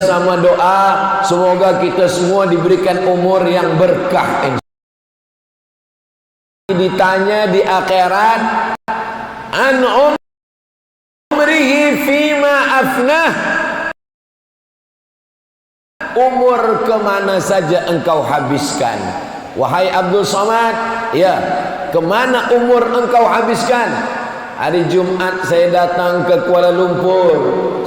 sama doa semoga kita semua diberikan umur yang berkah. Ditanya di akhirat, an umrihi fima afnah, umur kemana saja engkau habiskan? Wahai Abdul Somad, ya, kemana umur engkau habiskan? Hari Jumat saya datang ke Kuala Lumpur.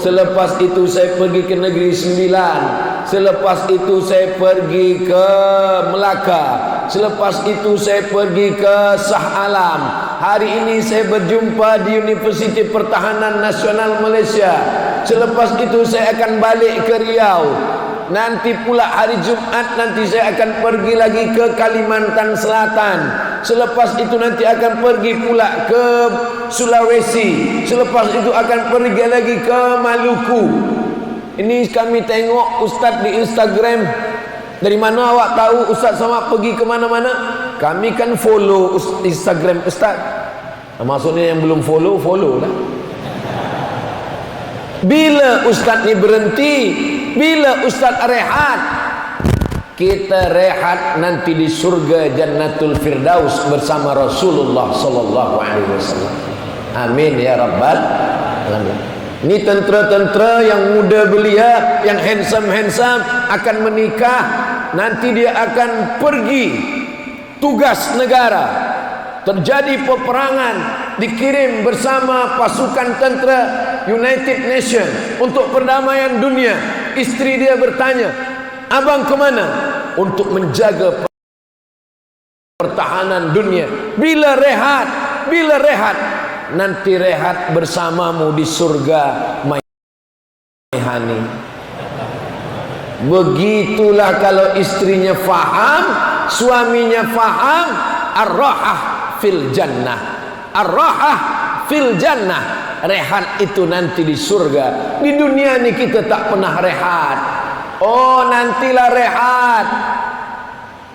Selepas itu saya pergi ke Negeri Sembilan. Selepas itu saya pergi ke Melaka. Selepas itu saya pergi ke Shah Alam. Hari ini saya berjumpa di Universiti Pertahanan Nasional Malaysia. Selepas itu saya akan balik ke Riau. Nanti pula hari Jumat nanti saya akan pergi lagi ke Kalimantan Selatan. Selepas itu nanti akan pergi pula ke Sulawesi. Selepas itu akan pergi lagi ke Maluku. Ini kami tengok Ustaz di Instagram. Dari mana awak tahu Ustaz Somad pergi ke mana-mana? Kami kan follow Instagram Ustaz. Maksudnya yang belum follow, follow lah. Bila Ustaz ni berhenti, bila Ustaz rehat, kita rehat nanti di surga Jannatul Firdaus bersama Rasulullah sallallahu alaihi wasallam. Amin ya rabbal alamin. Ini tentera-tentera yang muda belia, yang handsome akan menikah, nanti dia akan pergi tugas negara. Terjadi peperangan, dikirim bersama pasukan tentera United Nations untuk perdamaian dunia. Istri dia bertanya, abang kemana? Untuk menjaga pertahanan dunia. Bila rehat, bila rehat, nanti rehat bersamamu di surga Maihani. Begitulah kalau istrinya faham, suaminya faham, ar-rahah fil jannah. Ar-rahah fil jannah. Rehat itu nanti di surga. Di dunia ni kita tak pernah rehat. Oh, nantilah rehat.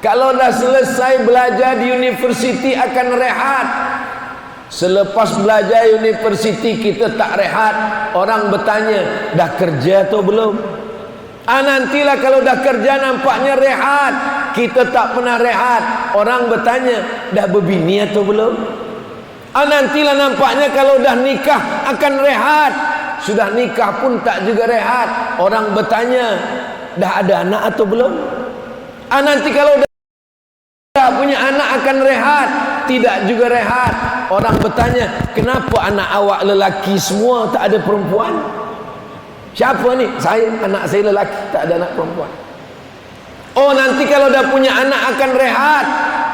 Kalau dah selesai belajar di universiti akan rehat. Selepas belajar universiti kita tak rehat. Orang bertanya, dah kerja atau belum? Nantilah kalau dah kerja nampaknya rehat. Kita tak pernah rehat. Orang bertanya, dah berbini atau belum? Nantilah nampaknya kalau dah nikah akan rehat. Sudah nikah pun tak juga rehat. Orang bertanya, dah ada anak atau belum? Nanti kalau dah punya anak akan rehat. Tidak juga rehat. Orang bertanya, kenapa anak awak lelaki semua tak ada perempuan? Siapa ni? Saya, anak saya lelaki, tak ada anak perempuan. Oh, nanti kalau dah punya anak akan rehat.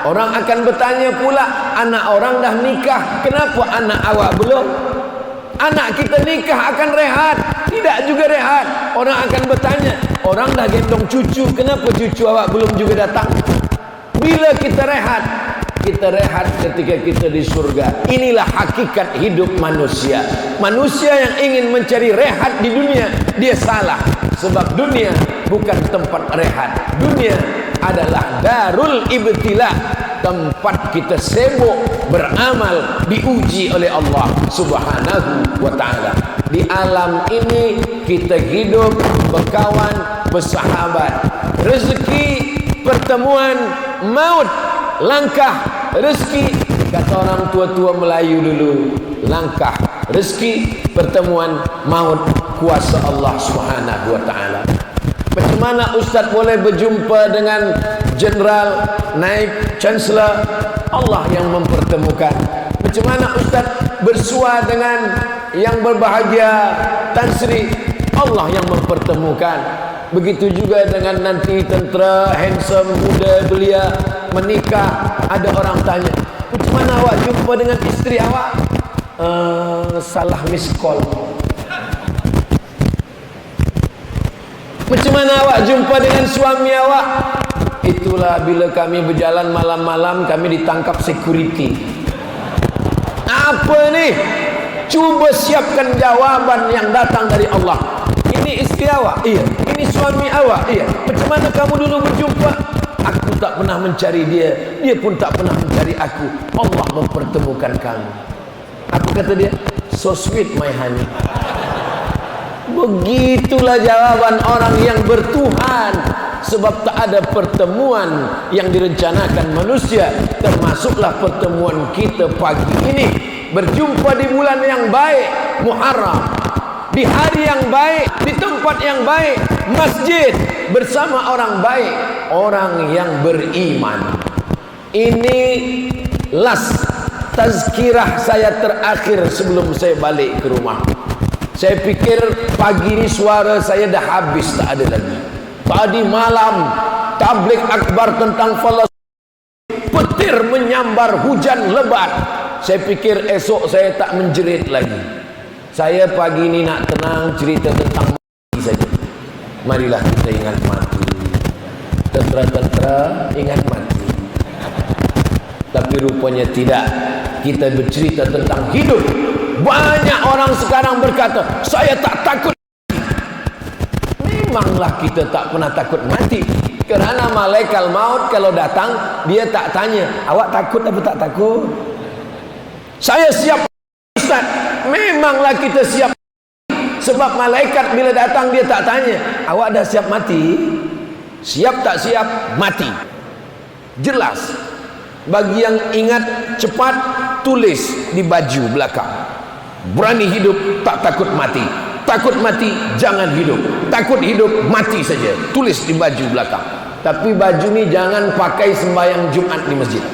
Orang akan bertanya pula, anak orang dah nikah, kenapa anak awak belum? Anak kita nikah akan rehat. Tidak juga rehat. Orang akan bertanya, orang dah gendong cucu, kenapa cucu awak belum juga datang? Bila kita rehat? Kita rehat ketika kita di surga. Inilah hakikat hidup manusia. Manusia yang ingin mencari rehat di dunia, dia salah. Sebab dunia bukan tempat rehat. Dunia adalah darul ibtila, tempat kita sibuk beramal, diuji oleh Allah Subhanahu wa ta'ala. Di alam ini kita hidup, berkawan, bersahabat. Rezeki, pertemuan, maut, langkah rezeki. Kata orang tua-tua Melayu dulu, langkah rezeki, pertemuan maut, kuasa Allah Subhanahu wa ta'ala. Macam mana Ustaz boleh berjumpa dengan Jeneral, Naib, Chancellor? Allah yang mempertemukan. Macam mana Ustaz bersua dengan yang berbahagia, Tan Sri? Allah yang mempertemukan. Begitu juga dengan nanti tentera handsome muda belia menikah. Ada orang tanya, macam mana awak jumpa dengan isteri awak? Salah miss call. Macam mana awak jumpa dengan suami awak? Itulah bila kami berjalan malam-malam, kami ditangkap security. Apa ni? Cuba siapkan jawaban yang datang dari Allah. Ini isteri awak? Iya. Ini suami awak? Iya. Macam mana kamu dulu berjumpa? Aku tak pernah mencari dia, dia pun tak pernah mencari aku. Allah mempertemukan kami. Aku kata dia, so sweet my honey. Begitulah jawaban orang yang bertuhan. Sebab tak ada pertemuan yang direncanakan manusia, termasuklah pertemuan kita pagi ini. Berjumpa di bulan yang baik, Muharram, di hari yang baik, di tempat yang baik, masjid, bersama orang baik, orang yang beriman. Ini last tazkirah saya terakhir sebelum saya balik ke rumah. Saya pikir pagi ini suara saya dah habis, tak ada lagi. Tadi malam tabligh akbar tentang Palestin, petir menyambar, hujan lebat. Saya pikir esok saya tak menjerit lagi. Saya pagi ini nak tenang, cerita tentang mati saja. Marilah kita ingat mati. Tentera-tentera ingat mati. Tapi rupanya tidak. Kita bercerita tentang hidup. Banyak orang sekarang berkata, saya tak takut. Memanglah kita tak pernah takut mati. Kerana malaikat maut kalau datang, dia tak tanya, awak takut apa tak takut? Saya siap, Ustaz. Memanglah kita siap. Sebab malaikat bila datang dia tak tanya, awak dah siap mati? Siap tak siap? Mati. Jelas. Bagi yang ingat cepat, tulis di baju belakang. Berani hidup, tak takut mati. Takut mati, jangan hidup. Takut hidup, mati saja. Tulis di baju belakang. Tapi baju ni jangan pakai sembahyang Jumat di masjid.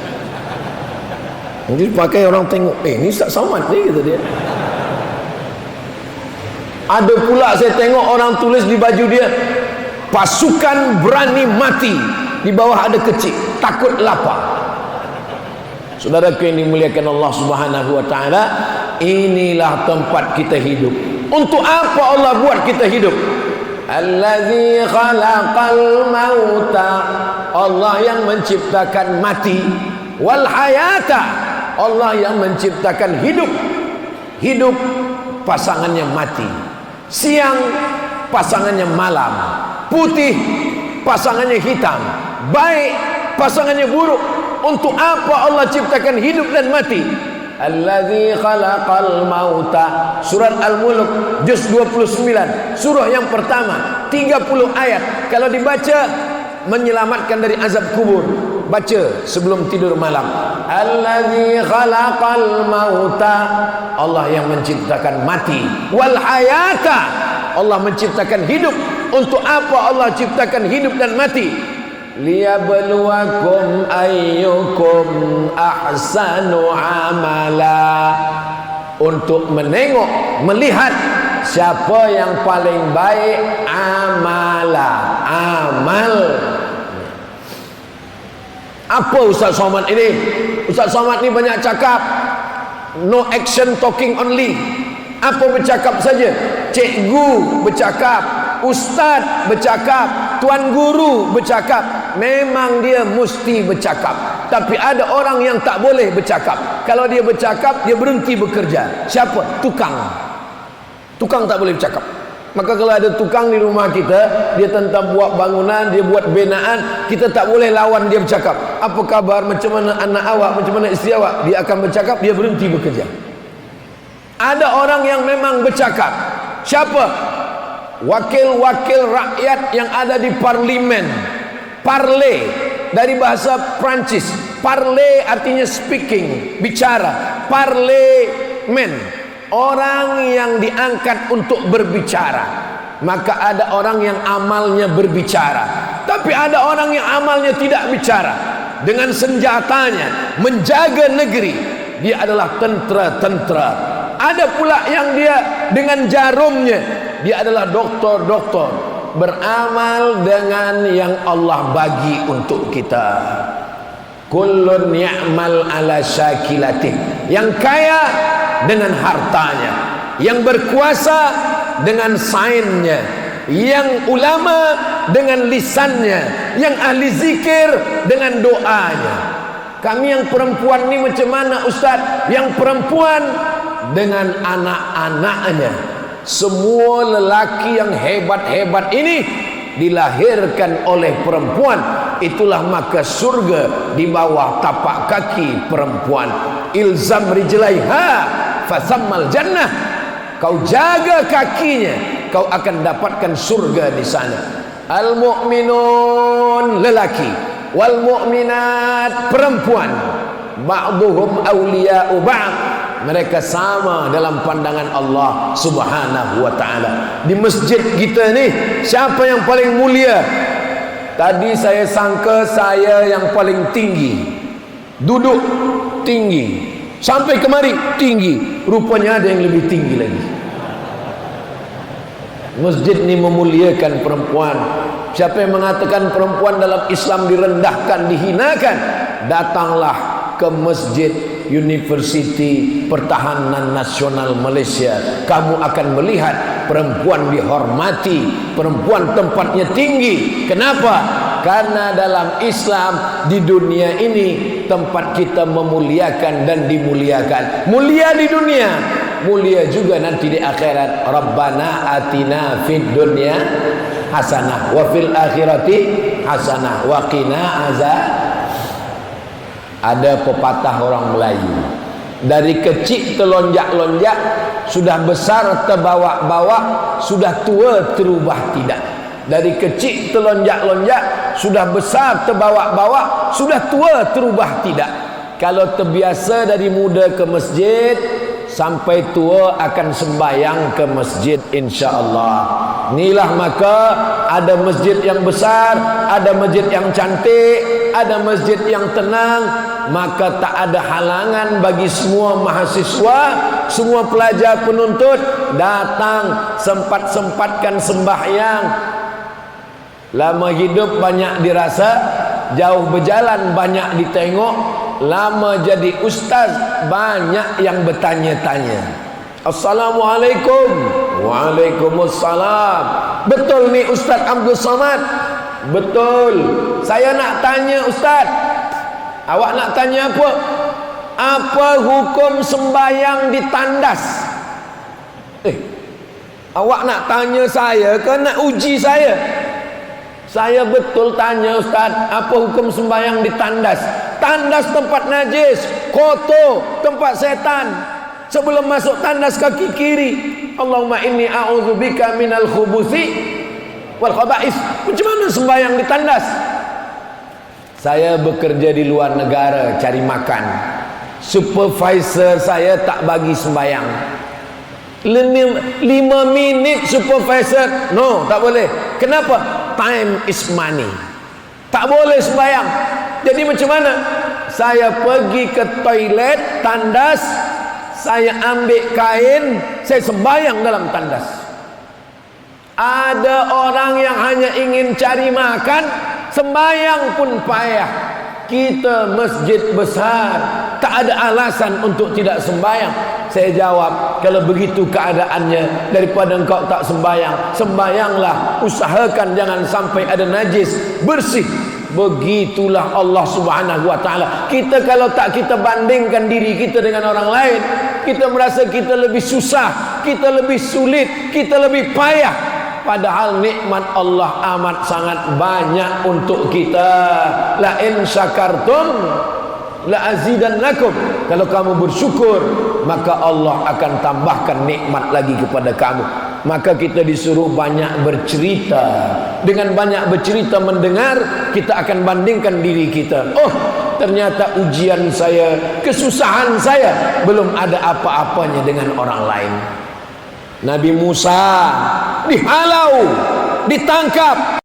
Jadi pakai orang tengok, ni Ustaz Somad ni, kata dia. Ada pula saya tengok orang tulis di baju dia, pasukan berani mati. Di bawah ada kecil, takut lapar. Saudaraku yang dimuliakan Allah Subhanahu wa taala, inilah tempat kita hidup. Untuk apa Allah buat kita hidup? Allazi khalaqal mauta, Allah yang menciptakan mati, wal hayata, Allah yang menciptakan hidup. Hidup pasangannya mati, siang pasangannya malam, putih pasangannya hitam, baik pasangannya buruk. Untuk apa Allah ciptakan hidup dan mati? Allazi khalaqal mauta. Surat Al-Mulk juz 29, surah yang pertama, 30 ayat. Kalau dibaca menyelamatkan dari azab kubur. Baca sebelum tidur malam. Allazi khalaqal mauta, Allah yang menciptakan mati, wal hayata, Allah menciptakan hidup. Untuk apa Allah ciptakan hidup dan mati? Liyabluwakum ayyukum ahsanu amala, untuk menengok, melihat siapa yang paling baik amala, amal. Apa Ustaz Somad ini? Ustaz Somad ni banyak cakap, no action, talking only. Apa bercakap saja? Cikgu bercakap, ustaz bercakap, tuan guru bercakap. Memang dia mesti bercakap. Tapi ada orang yang tak boleh bercakap. Kalau dia bercakap, dia berhenti bekerja. Siapa? Tukang. Tukang tak boleh bercakap. Maka kalau ada tukang di rumah kita, dia tentang buat bangunan, dia buat binaan, kita tak boleh lawan dia bercakap. Apa kabar, macam mana anak awak, macam mana isteri awak? Dia akan bercakap, dia berhenti bekerja. Ada orang yang memang bercakap. Siapa? Wakil-wakil rakyat yang ada di parlimen. Parler dari bahasa Prancis. Parler artinya speaking, bicara. Parlemen, orang yang diangkat untuk berbicara. Maka ada orang yang amalnya berbicara, tapi ada orang yang amalnya tidak bicara. Dengan senjatanya menjaga negeri, dia adalah tentera-tentera. Ada pula yang dia dengan jarumnya, dia adalah doktor-doktor, beramal dengan yang Allah bagi untuk kita. Kullun ya'mal ala syakilatih. Yang kaya dengan hartanya, yang berkuasa dengan sainnya, yang ulama dengan lisannya, yang ahli zikir dengan doanya. Kami yang perempuan ni macam mana Ustaz? Yang perempuan dengan anak-anaknya. Semua lelaki yang hebat-hebat ini dilahirkan oleh perempuan. Itulah maka surga di bawah tapak kaki perempuan. Ilzam rijlaiha fasammal jannah. Kau jaga kakinya, kau akan dapatkan surga di sana. Al-mu'minun lelaki, wal mu'minat perempuan, ba'duhum awliya'u ba'd, mereka sama dalam pandangan Allah Subhanahu wa ta'ala. Di masjid kita ni, siapa yang paling mulia? Tadi saya sangka saya yang paling tinggi, duduk tinggi, sampai kemari tinggi, rupanya ada yang lebih tinggi lagi. Masjid ni memuliakan perempuan. Siapa yang mengatakan perempuan dalam Islam direndahkan, dihinakan, datanglah ke Masjid Universiti Pertahanan Nasional Malaysia. Kamu akan melihat perempuan dihormati, perempuan tempatnya tinggi. Kenapa? Karena dalam Islam di dunia ini tempat kita memuliakan dan dimuliakan. Mulia di dunia, mulia juga nanti di akhirat. Rabbana atina fid dunya hasanah wa fil akhirati hasanah wa qina azab. Ada pepatah orang Melayu, dari kecil terlonjak-lonjak, sudah besar terbawa-bawa, sudah tua terubah tidak. Dari kecil terlonjak-lonjak, sudah besar terbawa-bawa, sudah tua terubah tidak. Kalau terbiasa dari muda ke masjid, sampai tua akan sembahyang ke masjid insya-Allah. Inilah maka ada masjid yang besar, ada masjid yang cantik, ada masjid yang tenang, maka tak ada halangan bagi semua mahasiswa, semua pelajar penuntut datang, sempat-sempatkan sembahyang. Lama hidup banyak dirasa, jauh berjalan banyak ditengok, lama jadi ustaz banyak yang bertanya-tanya. Assalamualaikum. Waalaikumsalam. Betul ni Ustaz Abdul Samad? Betul. Saya nak tanya Ustaz. Awak nak tanya apa? Apa hukum sembahyang di tandas? Awak nak tanya saya ke nak uji saya? Saya betul tanya Ustaz, apa hukum sembahyang di tandas? Tandas tempat najis, kotor, tempat setan. Sebelum masuk tandas kaki kiri, Allahumma inni a'udzubika minal khubuthi wal khaba'is. Macam mana sembahyang di tandas? Saya bekerja di luar negara cari makan. Supervisor saya tak bagi sembahyang. 5 minit supervisor, no, tak boleh. Kenapa? Time is money. Tak boleh sembahyang. Jadi macam mana? Saya pergi ke toilet tandas, saya ambil kain, saya sembahyang dalam tandas. Ada orang yang hanya ingin cari makan, sembahyang pun payah. Kita masjid besar, tak ada alasan untuk tidak sembahyang. Saya jawab, kalau begitu keadaannya, daripada engkau tak sembahyang, sembahyanglah, usahakan jangan sampai ada najis, bersih. Begitulah Allah Subhanahu wa ta'ala. Kita kalau tak kita bandingkan diri kita dengan orang lain, kita merasa kita lebih susah, kita lebih sulit, kita lebih payah. Padahal nikmat Allah amat sangat banyak untuk kita. La in syakartum la azidannakum. Kalau kamu bersyukur, maka Allah akan tambahkan nikmat lagi kepada kamu. Maka kita disuruh banyak bercerita. Dengan banyak bercerita mendengar, kita akan bandingkan diri kita. Oh, ternyata ujian saya, kesusahan saya belum ada apa-apanya dengan orang lain. Nabi Musa dihalau, ditangkap.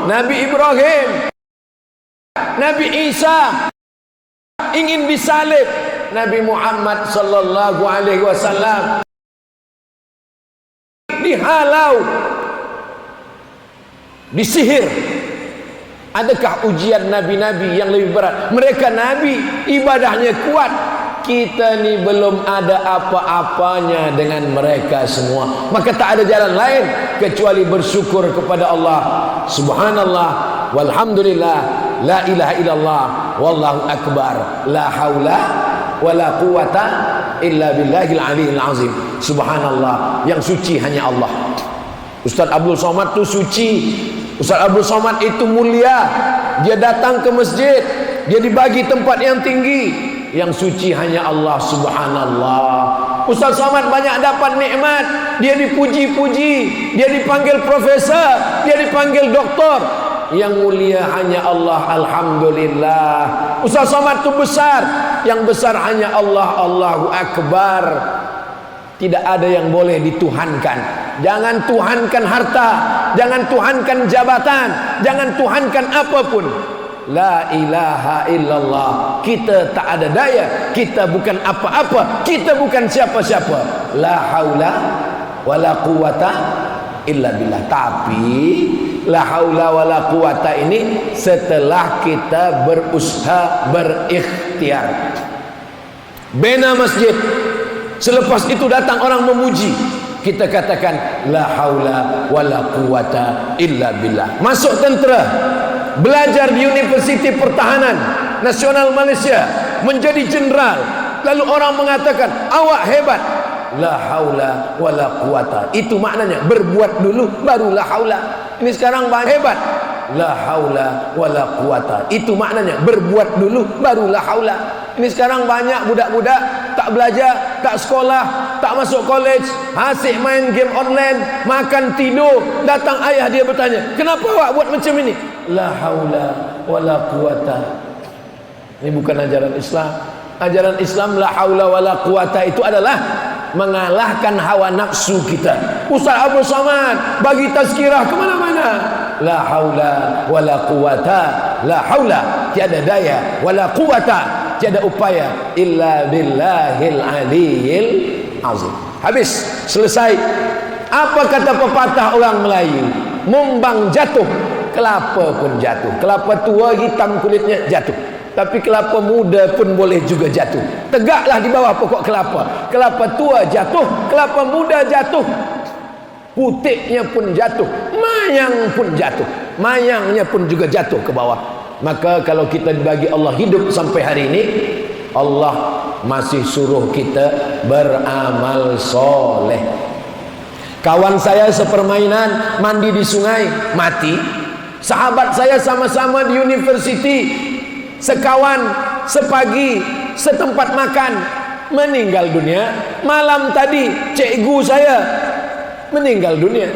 Nabi Ibrahim, Nabi Isa ingin disalib. Nabi Muhammad sallallahu alaihi wasallam dihalau, disihir. Adakah ujian nabi-nabi yang lebih berat? Mereka nabi, ibadahnya kuat. Kita ni belum ada apa-apanya dengan mereka semua. Maka tak ada jalan lain kecuali bersyukur kepada Allah. Subhanallah, walhamdulillah, la ilaha illallah, wallahu akbar, la haula wala quwata illa billahil aliyil azim. Subhanallah, yang suci hanya Allah. Ustaz Abdul Somad tu suci. Ustaz Abdul Somad itu mulia. Dia datang ke masjid, dia dibagi tempat yang tinggi. Yang suci hanya Allah. Subhanallah. Ustaz Somad banyak dapat nikmat, dia dipuji-puji, dia dipanggil profesor, dia dipanggil doktor. Yang mulia hanya Allah, alhamdulillah. Ustaz Somad itu besar, yang besar hanya Allah, Allahu Akbar. Tidak ada yang boleh dituhankan. Jangan tuhankan harta, jangan tuhankan jabatan, jangan tuhankan apapun. La ilaha illallah. Kita tak ada daya, kita bukan apa-apa, kita bukan siapa-siapa. La haula wala quwata illa billah. Tapi la haula wala quwata ini setelah kita berusaha, berikhtiar. Bina masjid, selepas itu datang orang memuji, kita katakan la haula wala quwata illa billah. Masuk tentera, belajar di Universiti Pertahanan Nasional Malaysia, menjadi jenderal, lalu orang mengatakan awak hebat. La haula wala quwata, itu maknanya berbuat dulu baru la haula. Ini sekarang hebat. La haula wala quwata, itu maknanya berbuat dulu baru la haula. Ini sekarang banyak budak-budak tak belajar, tak sekolah, tak masuk college, asyik main game online, makan tidur. Datang ayah dia bertanya, kenapa awak buat macam ini? La haula wala quwata. Ini bukan ajaran Islam. Ajaran Islam la haula wala quwata itu adalah mengalahkan hawa nafsu kita. Ustaz Abdul Somad bagi tazkirah kemana-mana. La haula wala quwata, la haula tiada daya, wala quwata tiada upaya illa billahil aliyil azim. Habis, selesai. Apa kata pepatah orang Melayu? Mumbang jatuh, kelapa pun jatuh. Kelapa tua hitam kulitnya jatuh, tapi kelapa muda pun boleh juga jatuh. Tegaklah di bawah pokok kelapa. Kelapa tua jatuh, kelapa muda jatuh, putihnya pun jatuh, mayang pun jatuh, mayangnya pun juga jatuh ke bawah. Maka kalau kita dibagi Allah hidup sampai hari ini, Allah masih suruh kita beramal soleh. Kawan saya sepermainan mandi di sungai, mati. Sahabat saya sama-sama di universiti, sekawan, sepagi, setempat makan, meninggal dunia. Malam tadi cikgu saya meninggal dunia.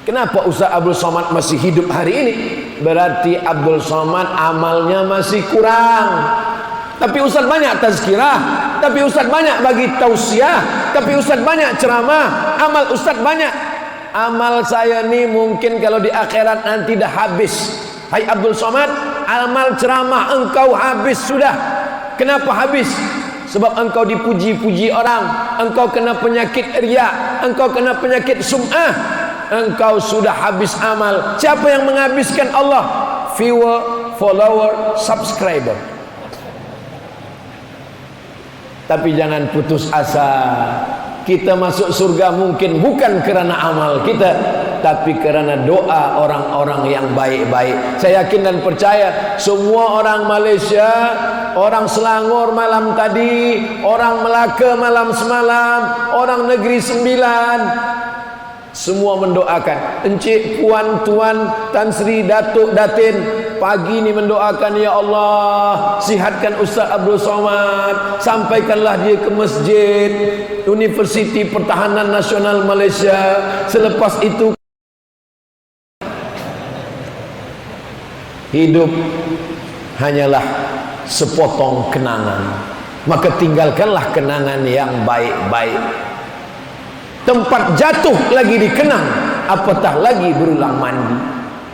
Kenapa Ustaz Abdul Somad masih hidup hari ini? Berarti Abdul Somad amalnya masih kurang. Tapi Ustaz banyak tazkirah, tapi Ustaz banyak bagi tausiah, tapi Ustaz banyak ceramah, amal Ustaz banyak. Amal saya ni mungkin kalau di akhirat nanti dah habis. Hai Abdul Somad, amal ceramah engkau habis sudah. Kenapa habis? Sebab engkau dipuji-puji orang, engkau kena penyakit riya, engkau kena penyakit sum'ah, engkau sudah habis amal. Siapa yang menghabiskan Allah? Viewer, follower, subscriber. Tapi jangan putus asa. Kita masuk surga mungkin bukan kerana amal kita, tapi kerana doa orang-orang yang baik-baik. Saya yakin dan percaya semua orang Malaysia, orang Selangor malam tadi, orang Melaka malam semalam, orang Negeri Sembilan, semua mendoakan. Encik, puan, tuan, Tan Sri, Datuk, Datin, pagi ni mendoakan, ya Allah, sihatkan Ustaz Abdul Somad, sampaikanlah dia ke masjid Universiti Pertahanan Nasional Malaysia. Selepas itu hidup hanyalah sepotong kenangan, maka tinggalkanlah kenangan yang baik-baik. Tempat jatuh lagi dikenang, apatah lagi berulang mandi.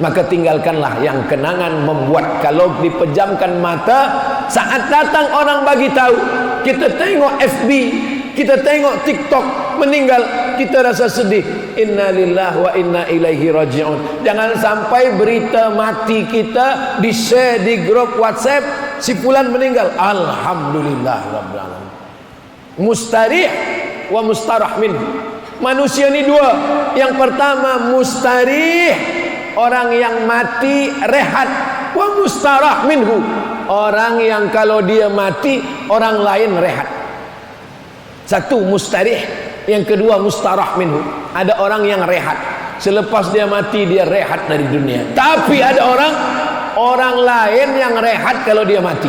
Maka tinggalkanlah yang kenangan membuat kalau dipejamkan mata, saat datang orang bagi tahu, kita tengok FB, kita tengok TikTok, meninggal, kita rasa sedih. Inna lillahi wa inna ilaihi raji'un. Jangan sampai berita mati kita di-share di grup WhatsApp, si fulan meninggal, alhamdulillah rabbil alamin. Mustarih wa mustarah minhu. Manusia ni dua. Yang pertama mustarih, orang yang mati rehat. Wa mustarah minhu, orang yang kalau dia mati orang lain rehat. Satu mustarih, yang kedua mustarah minhu. Ada orang yang rehat, selepas dia mati dia rehat dari dunia. Tapi ada orang lain yang rehat kalau dia mati.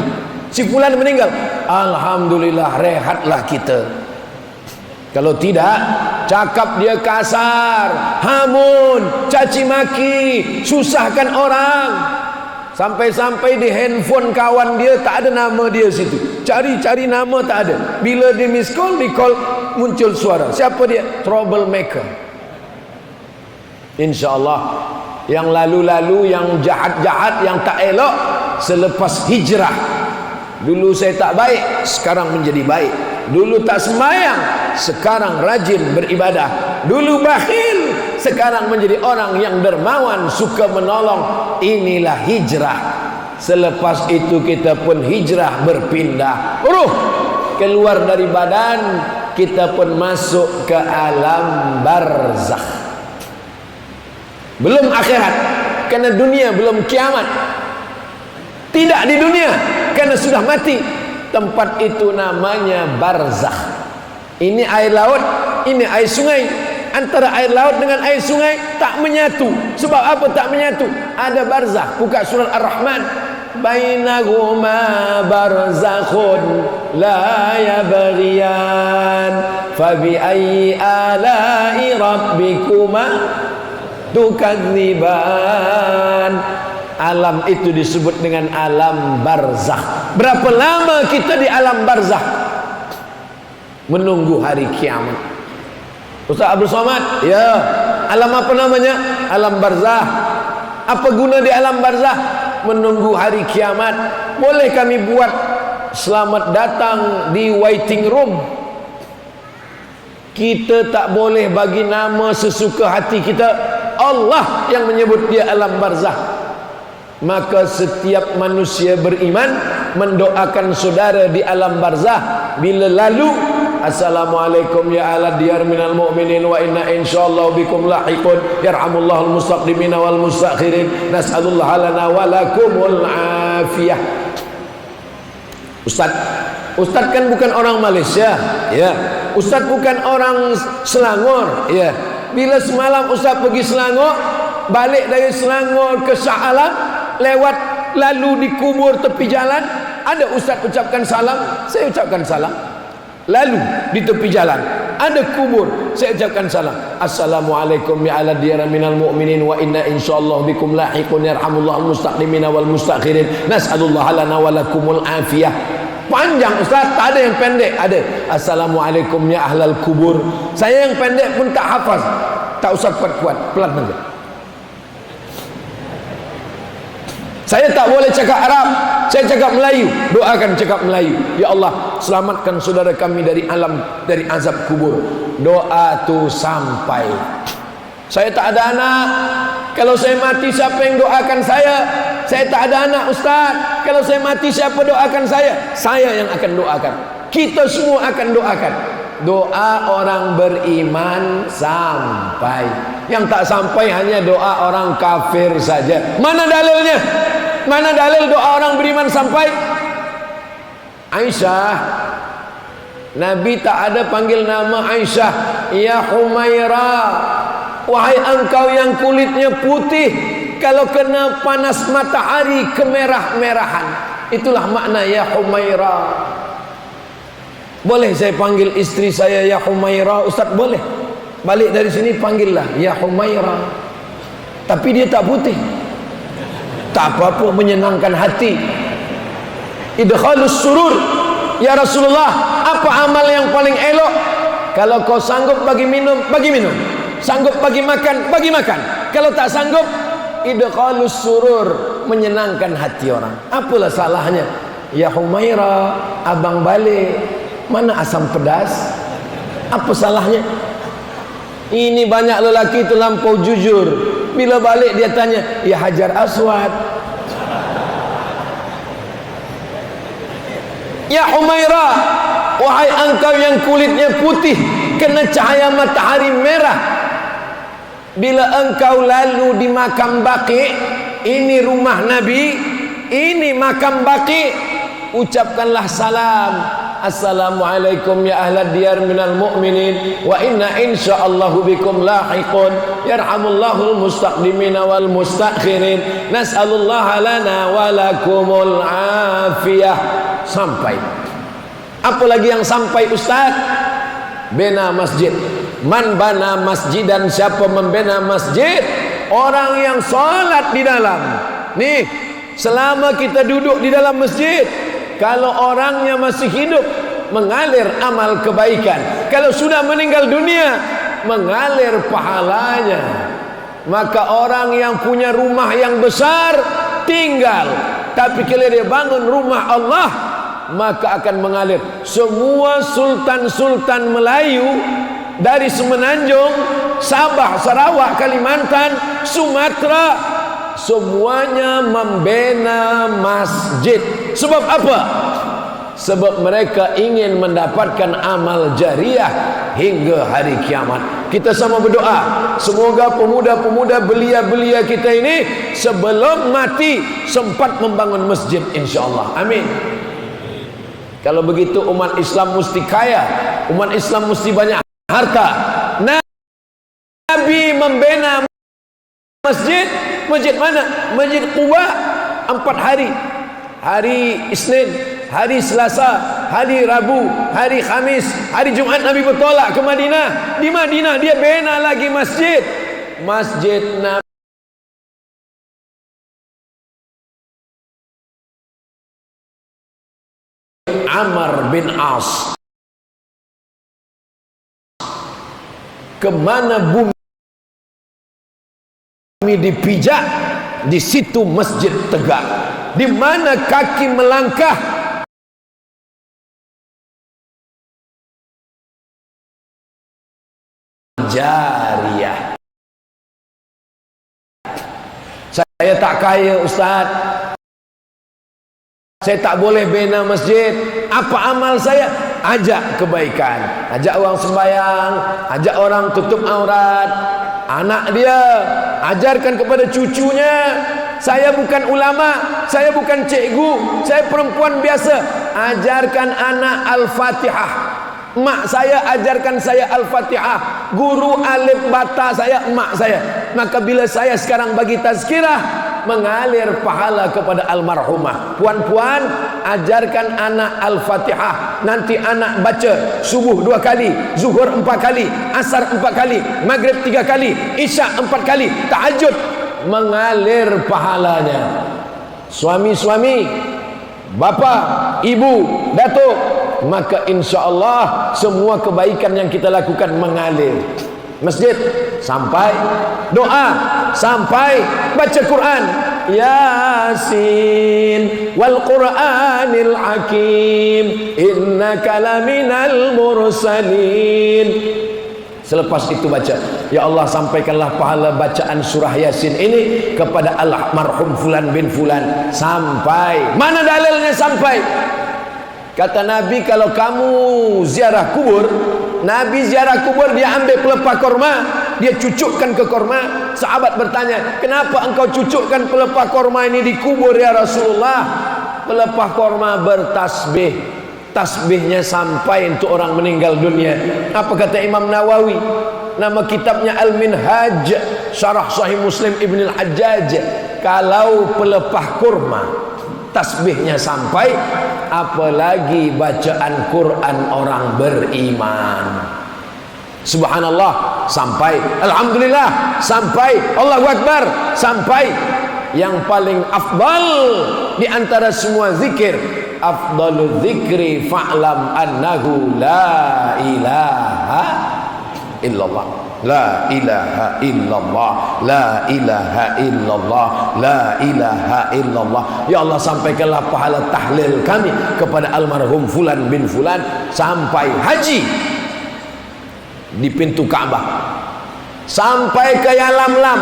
Si fulan meninggal, alhamdulillah rehatlah kita. Kalau tidak, cakap dia kasar, hamun, caci maki, susahkan orang. Sampai-sampai di handphone kawan dia tak ada nama dia situ. Cari-cari nama tak ada. Bila di miss call, di call muncul suara. Siapa dia? Troublemaker. InsyaAllah yang lalu-lalu, yang jahat-jahat, yang tak elok selepas hijrah. Dulu saya tak baik, sekarang menjadi baik. Dulu tak sembahyang, sekarang rajin beribadah. Dulu bakhil, sekarang menjadi orang yang dermawan, suka menolong. Inilah hijrah. Selepas itu kita pun hijrah, berpindah ruh keluar dari badan, kita pun masuk ke alam barzakh. Belum akhirat, karena dunia belum kiamat. Tidak di dunia, karena sudah mati. Tempat itu namanya barzakh. Ini air laut, ini air sungai. Antara air laut dengan air sungai tak menyatu. Sebab apa tak menyatu? Ada barzakh. Buka surat Ar-Rahman. Bainahuma barzakhun la yabghiyan fabi ayyi ala'i rabbikuma tukadziban. Alam itu disebut dengan alam barzakh. Berapa lama kita di alam barzakh? Menunggu hari kiamat. Ustaz Abdul Somad, ya, alam apa namanya? Alam barzakh. Apa guna di alam barzakh? Menunggu hari kiamat. Boleh kami buat selamat datang di waiting room. Kita tak boleh bagi nama sesuka hati kita. Allah yang menyebut dia alam barzakh. Maka setiap manusia beriman mendoakan saudara di alam barzakh bila lalu, assalamualaikum ya ahla diyar minal mu'minin wa inna insyaallah bikum lahiqun yarhamullahul mustaqdimina wal mustakhirin nas'alullah lana wa lakumul afiyah. Ustaz kan bukan orang Malaysia, ya. Ustaz bukan orang Selangor, ya. Bila semalam Ustaz pergi Selangor, balik dari Selangor ke Shah Alam, lewat lalu di kubur tepi jalan, ada Ustaz ucapkan salam, saya ucapkan salam. Lalu di tepi jalan ada kubur, saya ucapkan salam. Assalamualaikum ya ala diyara minal mu'minin wa inna insyaallah bikum lahiqun yarhamullahul mustaqdimina wal mustakhirin nas'alullah lana wa lakumul afiyah. Panjang Ustaz, tak ada yang pendek. Ada assalamualaikum ya ahlal kubur. Saya yang pendek pun tak hafaz, tak usah kuat-kuat, pelan saja. Saya tak boleh cakap Arab, saya cakap Melayu. Doakan cakap Melayu. Ya Allah, selamatkan saudara kami dari dari azab kubur. Doa tu sampai. Saya tak ada anak. Kalau saya mati siapa yang doakan saya? Saya tak ada anak Ustaz. Kalau saya mati siapa doakan saya? Saya yang akan doakan. Kita semua akan doakan. Doa orang beriman sampai. Yang tak sampai hanya doa orang kafir saja. Mana dalilnya? Mana dalil doa orang beriman sampai? Aisyah, Nabi tak ada panggil nama Aisyah, ya Humaira, wahai engkau yang kulitnya putih, kalau kena panas matahari kemerah-merahan. Itulah makna ya Humaira. Boleh saya panggil istri saya ya Humaira, Ustaz? Boleh. Balik dari sini panggillah ya Humaira. Tapi dia tak putih. Tak apa-apa, menyenangkan hati. Idkhalus surur. Ya Rasulullah, apa amal yang paling elok? Kalau kau sanggup bagi minum, bagi minum. Sanggup bagi makan, bagi makan. Kalau tak sanggup, idkhalus surur, menyenangkan hati orang. Apalah salahnya? Ya Humaira, abang balik. Mana asam pedas? Apa salahnya? Ini banyak lelaki terlampau jujur. Bila balik dia tanya, ya Hajar Aswad, ya Humaira, wahai engkau yang kulitnya putih kena cahaya matahari merah, bila engkau lalu di makam Baqi, ini rumah Nabi, ini makam Baqi, ucapkanlah salam. Assalamualaikum ya ahlad diyar minal mu'minin wa inna insyaallahu bikum lahiqun yarhamullahul mustaqdimina wal mustakhirin nas'alullaha lana wa lakumul afiyah. Sampai. Apa lagi yang sampai Ustaz? bina masjid. Man bana masjidan, siapa membina masjid? Orang yang salat di dalam. Nih, selama kita duduk di dalam masjid, kalau orangnya masih hidup, mengalir amal kebaikan. Kalau sudah meninggal dunia, mengalir pahalanya. Maka orang yang punya rumah yang besar tinggal, tapi kalau dia bangun rumah Allah, maka akan mengalir. Semua sultan-sultan Melayu dari Semenanjung, Sabah, Sarawak, Kalimantan, Sumatera, semuanya membina masjid. Sebab apa? Sebab mereka ingin mendapatkan amal jariah hingga hari kiamat. Kita sama berdoa, semoga pemuda-pemuda belia-belia kita ini sebelum mati sempat membangun masjid, insyaAllah. Amin. Kalau begitu umat Islam mesti kaya, umat Islam mesti banyak harta. Nabi membina masjid. Masjid mana? Masjid Quba 4 hari. Hari Isnin, hari Selasa, hari Rabu, hari Khamis, hari Jumat Nabi bertolak ke Madinah. Di Madinah dia bina lagi masjid. Masjid Nabi Amr bin As. Kemana bumi dipijak, di situ masjid tegak. Di mana kaki melangkah, jariah. Saya tak kaya, Ustaz. Saya tak boleh bina masjid. Apa amal saya? Ajak kebaikan, ajak orang sembahyang, ajak orang tutup aurat. Anak dia ajarkan kepada cucunya. Saya bukan ulama, saya bukan cikgu, saya perempuan biasa. Ajarkan anak Al-Fatihah. Mak saya ajarkan saya Al-Fatihah. Guru alif bata saya mak saya. Maka bila saya sekarang bagi tazkirah, mengalir pahala kepada almarhumah. Puan-puan, ajarkan anak Al-Fatihah. Nanti anak baca subuh 2 kali, zuhur 4 kali, asar 4 kali, maghrib 3 kali, isyak 4 kali, tahajud, mengalir pahalanya. Suami-suami, bapa, ibu, datuk, maka insya-Allah semua kebaikan yang kita lakukan mengalir. Masjid sampai, doa sampai, baca Quran, Yasin wal Qur'anil Hakim innaka laminal mursalin. Selepas itu baca, ya Allah sampaikanlah pahala bacaan surah Yasin ini kepada almarhum fulan bin fulan. Sampai, mana dalilnya sampai? Kata Nabi, kalau kamu ziarah kubur, Nabi ziarah kubur, dia ambil pelepah korma, dia cucukkan ke korma. Sahabat bertanya, kenapa engkau cucukkan pelepah korma ini di kubur ya Rasulullah? Pelepah korma bertasbih, tasbihnya sampai untuk orang meninggal dunia. Apa kata Imam Nawawi? Nama kitabnya Al-Minhaj, Syarah Sahih Muslim Ibn Al-Hajjaj. Kalau pelepah kurma tasbihnya sampai, apalagi bacaan Quran orang beriman. Subhanallah sampai, Alhamdulillah sampai, Allahu Akbar sampai. Yang paling afdal di antara semua zikir, afdalu zikri fa'lam annahu la ilaha illallah. La ilaha illallah, la ilaha illallah, la ilaha illallah. Ya Allah sampaikanlah pahala tahlil kami kepada almarhum fulan bin fulan sampai haji di pintu Ka'bah, sampai ke Yalamlam,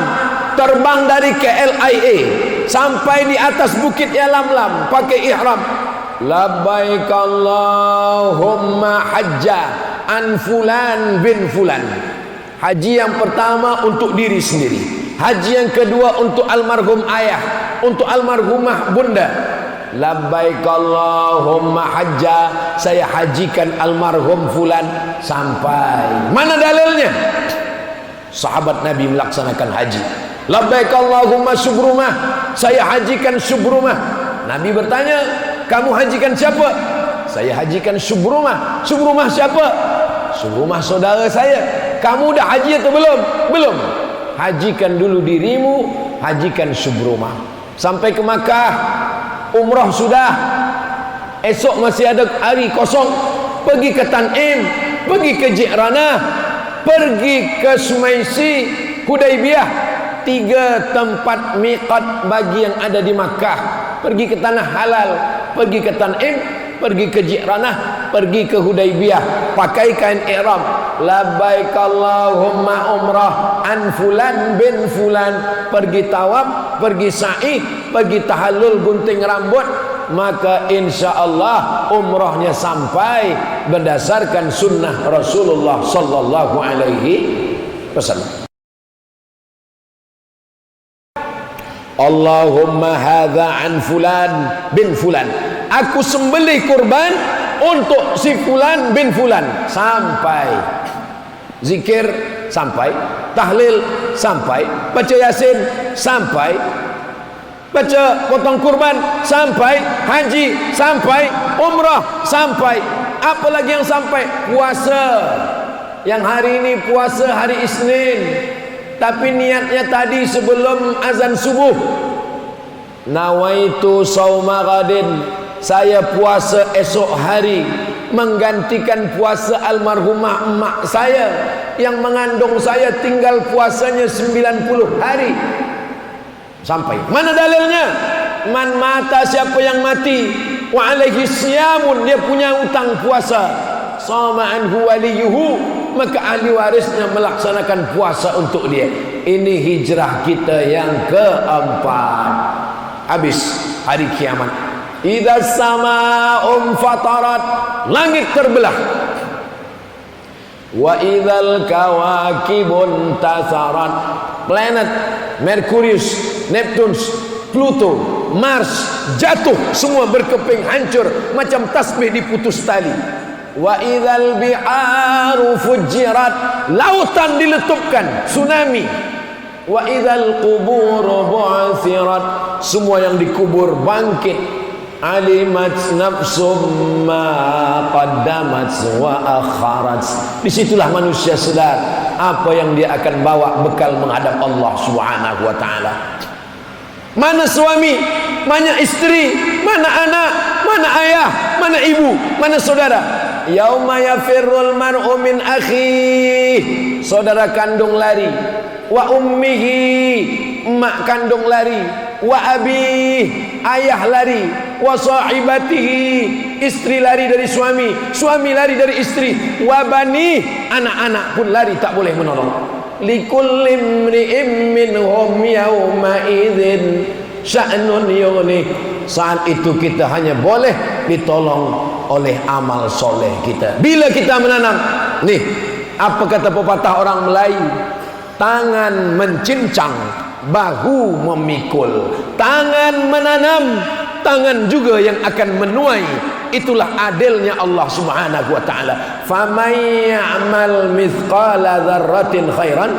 terbang dari KLIA sampai di atas bukit Yalamlam pakai ihram. Labbaik Allahumma hajja an fulan bin fulan. Haji yang pertama untuk diri sendiri, haji yang kedua untuk almarhum ayah, untuk almarhumah bunda. Labbaik Allahumma hajja, saya hajikan almarhum fulan sampai. Mana dalilnya? Sahabat Nabi melaksanakan haji. Labbaik Allahumma subrumah, saya hajikan subrumah. Nabi bertanya, kamu hajikan siapa? Saya hajikan subrumah. Subrumah siapa? Rumah saudara saya. Kamu dah haji atau belum? Belum. Hajikan dulu dirimu, hajikan subrumah. Sampai ke Makkah, umrah sudah, esok masih ada hari kosong, pergi ke Tan'im, pergi ke Ji'ranah, pergi ke Sumaisi, Hudaybiyah, 3 tempat miqat bagi yang ada di Makkah. Pergi ke tanah halal, pergi ke Tan'im, pergi ke Ji'ranah, pergi ke Hudaybiyah, pakai kain ihram, labbaik Allahumma umrah an fulan bin fulan, pergi tawaf, pergi sa'i, pergi tahallul gunting rambut, maka insyaallah umrahnya sampai berdasarkan sunnah Rasulullah sallallahu alaihi wasallam. Allahumma hadza an fulan bin fulan, aku sembelih kurban untuk si fulan bin fulan, sampai zikir, sampai tahlil, sampai baca yasin, sampai baca potong kurban, sampai haji, sampai umrah, sampai apa lagi yang sampai? Puasa. Yang hari ini puasa hari Isnin, tapi niatnya tadi sebelum azan subuh, nawaitu sauma ghadin, saya puasa esok hari menggantikan puasa almarhumah emak saya yang mengandung saya, tinggal puasanya 90 hari. Sampai mana dalilnya? Man mata, siapa yang mati, wa alaihi siyamun, dia punya utang puasa, sama anhu waliyuhu, maka ahli warisnya melaksanakan puasa untuk dia. Ini hijrah kita yang keempat. Habis hari kiamat, idza samaa'un fatarat, langit terbelah, wa idzal kawakibun tasarat, planet Merkurius, Neptunus, Pluto, Mars jatuh semua berkeping, hancur macam tasbih diputus tali. Wa idzal bi'aru fujirat, lautan diletupkan, tsunami. Wa idzal qubur bu'athirat, semua yang dikubur bangkit. Alimat nafsum ma qaddamat wa akharat, disitulah manusia sedar apa yang dia akan bawa bekal menghadap Allah Subhanahu wa taala. Mana suami, mana istri, mana anak, mana ayah, mana ibu, mana saudara. Yauma yafirrul mar'u min akhihi, saudara kandung lari, wa ummihi, emak kandung lari, wa abihi, ayah lari, wa sahibatihi, istri lari dari suami, suami lari dari istri, wa bani, anak-anak pun lari tak boleh menolong. Likulli imri'in minhum yawma idzin sya'nun yughni, saat itu kita hanya boleh ditolong oleh amal soleh kita. Bila kita menanam, nih apa kata pepatah orang Melayu, tangan mencincang, bahu memikul. Tangan menanam, tangan juga yang akan menuai. Itulah adilnya Allah Subhanahu wa taala. Faman ya'mal mithqala dzarratin khairan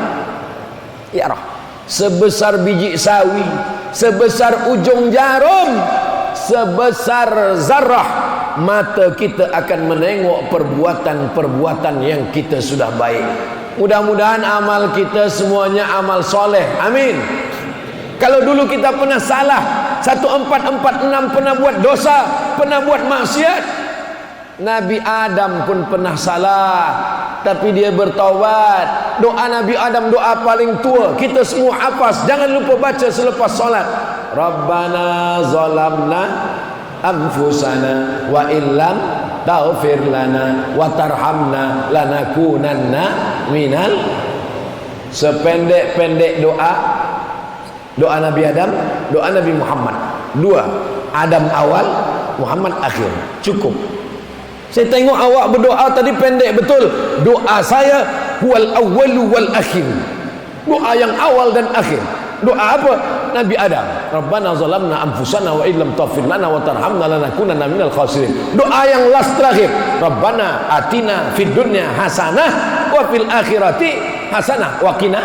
yarah, sebesar biji sawi, sebesar ujung jarum, sebesar zarah, mata kita akan menengok perbuatan-perbuatan yang kita sudah baik. Mudah-mudahan amal kita semuanya amal soleh. Amin. Kalau dulu kita pernah salah, 1446 pernah buat dosa, pernah buat maksiat, Nabi Adam pun pernah salah, tapi dia bertaubat. Doa Nabi Adam doa paling tua, kita semua hafaz, jangan lupa baca selepas solat. Rabbana zalamna anfusana wa illam taghfir lana wa tarhamna lanakunanna minal. Sependek-pendek doa Nabi Adam, doa Nabi Muhammad. 2, Adam awal, Muhammad akhir. Cukup. Saya tengok awak berdoa tadi pendek betul. Doa saya huwal awwalu wal akhir, doa yang awal dan akhir. Doa apa? Nabi Adam, Rabbana zalamna anfusana wa illam taghfir lana wa tarhamna lanakunanna minal khasirin. Doa yang last terakhir, Rabbana atina fid dunya hasanah wa fil akhirati hasanah wa qina.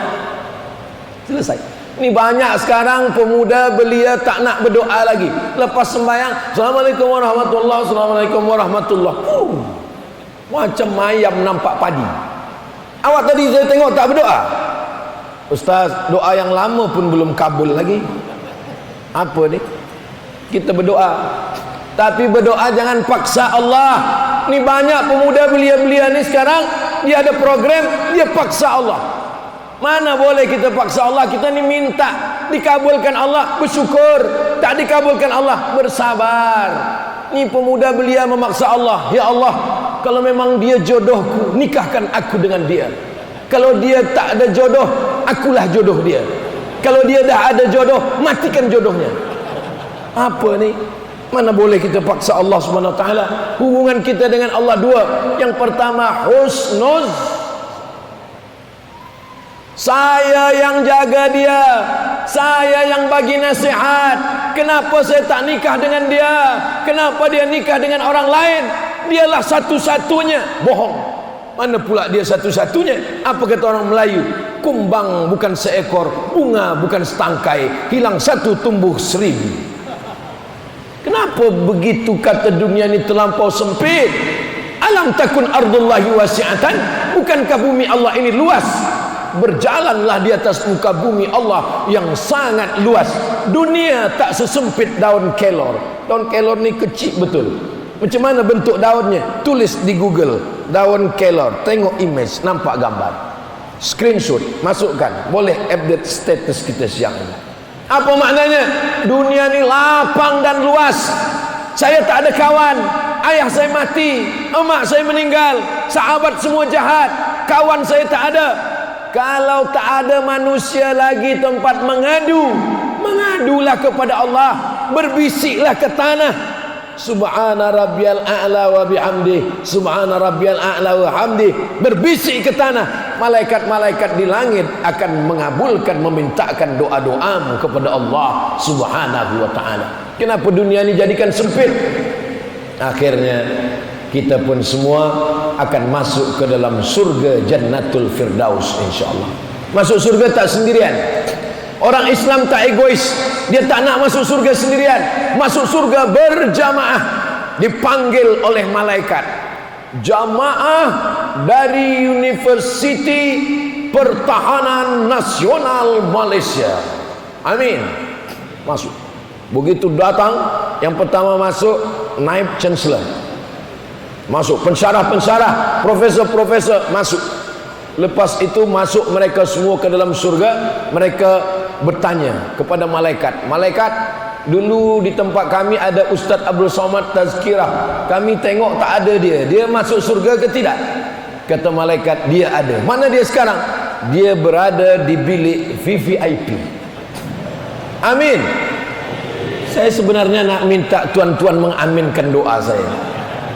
Selesai. Ini banyak sekarang pemuda belia tak nak berdoa lagi. Lepas sembahyang, Assalamualaikum warahmatullahi wabarakatuh, Assalamualaikum warahmatullahi wabarakatuh. Macam ayam nampak padi. Awak tadi saya tengok tak berdoa? Ustaz, doa yang lama pun belum kabul lagi. Apa ni? Kita berdoa, tapi berdoa jangan paksa Allah. Ni banyak pemuda belia-belia ni sekarang, dia ada program, dia paksa Allah. Mana boleh kita paksa Allah? Kita ni minta dikabulkan Allah, bersyukur. Tak dikabulkan Allah, bersabar. Ni pemuda belia memaksa Allah. Ya Allah, kalau memang dia jodohku, nikahkan aku dengan dia. Kalau dia tak ada jodoh, akulah jodoh dia. Kalau dia dah ada jodoh, matikan jodohnya. Apa ni? Mana boleh kita paksa Allah Subhanahu Wa Taala? Hubungan kita dengan Allah dua. Yang pertama husnuz. Saya yang jaga dia, saya yang bagi nasihat. Kenapa saya tak nikah dengan dia? Kenapa dia nikah dengan orang lain? Dialah satu-satunya. Bohong. Mana pula dia satu-satunya? Apa kata orang Melayu? Kumbang bukan seekor, bunga bukan setangkai, hilang satu tumbuh seribu. Kenapa begitu kata dunia ini terlampau sempit? Alam takun ardullahi wasi'atan. Bukankah bumi Allah ini luas? Berjalanlah di atas muka bumi Allah yang sangat luas. Dunia tak sesempit daun kelor. Daun kelor ni kecil betul. Macam mana bentuk daunnya? Tulis di Google, daun kelor, tengok image, nampak gambar, screenshot, masukkan, boleh update status kita siang ini. Apa maknanya? Dunia ni lapang dan luas. Saya tak ada kawan, ayah saya mati, emak saya meninggal, sahabat semua jahat, kawan saya tak ada. Kalau tak ada manusia lagi tempat mengadu, mengadulah kepada Allah, berbisiklah ke tanah. Subhana rabbiyal a'la wa bihamdi, subhana rabbiyal a'la wa hamdi. Berbisik ke tanah, malaikat-malaikat di langit akan mengabulkan, memintakan doa-doamu kepada Allah Subhanahu wa ta'ala. Kenapa dunia ini jadikan sempit? Akhirnya kita pun semua akan masuk ke dalam surga Jannatul Firdaus insyaallah. Masuk surga tak sendirian. Orang Islam tak egois. Dia tak nak masuk surga sendirian. Masuk surga berjamaah. Dipanggil oleh malaikat. Jamaah dari Universiti Pertahanan Nasional Malaysia. Amin. Masuk. Begitu datang, yang pertama masuk Naib Chancellor. Masuk pensyarah-pensyarah, profesor-profesor masuk. Lepas itu masuk mereka semua ke dalam surga. Mereka bertanya kepada malaikat, malaikat, dulu di tempat kami ada Ustaz Abdul Somad Tazkirah, kami tengok tak ada dia, dia masuk surga ke tidak? Kata malaikat, dia ada. Mana dia sekarang? Dia berada di bilik VVIP. Amin. Saya sebenarnya nak minta tuan-tuan mengaminkan doa saya.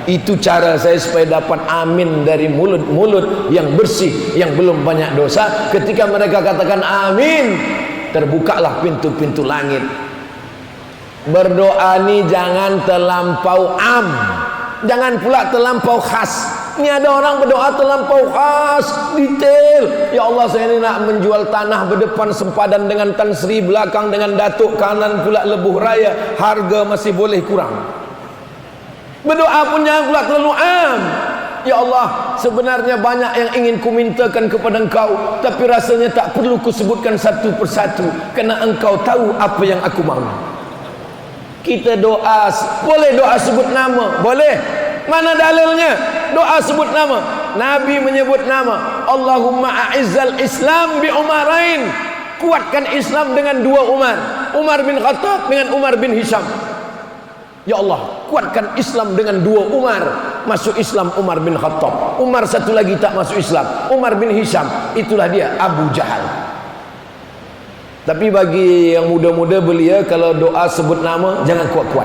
Itu cara saya supaya dapat amin dari mulut-mulut yang bersih, yang belum banyak dosa. Ketika mereka katakan amin, terbukalah pintu-pintu langit. Berdoa ni jangan terlampau am, jangan pula terlampau khas. Ini ada orang berdoa terlampau khas, detail. Ya Allah, saya ini nak menjual tanah berdepan sempadan dengan Tan Sri, belakang dengan Datuk, kanan pula Lebuh Raya, harga masih boleh kurang. Berdoa pun jangan pula terlalu am. Ya Allah, sebenarnya banyak yang ingin ku mintakan kepada Engkau, tapi rasanya tak perlu ku sebutkan satu persatu, kerana Engkau tahu apa yang aku mahu. Kita doa, boleh doa sebut nama? Boleh. Mana dalilnya? Doa sebut nama. Nabi menyebut nama. Allahumma a'izzal Islam bi Umarain. Kuatkan Islam dengan dua Umar. Umar bin Khattab dengan Umar bin Hisham. Ya Allah, kuatkan Islam dengan dua Umar. Masuk Islam Umar bin Khattab. Umar satu lagi tak masuk Islam, Umar bin Hisham. Itulah dia, Abu Jahal. Tapi bagi yang muda-muda belia, kalau doa sebut nama jangan kuat-kuat.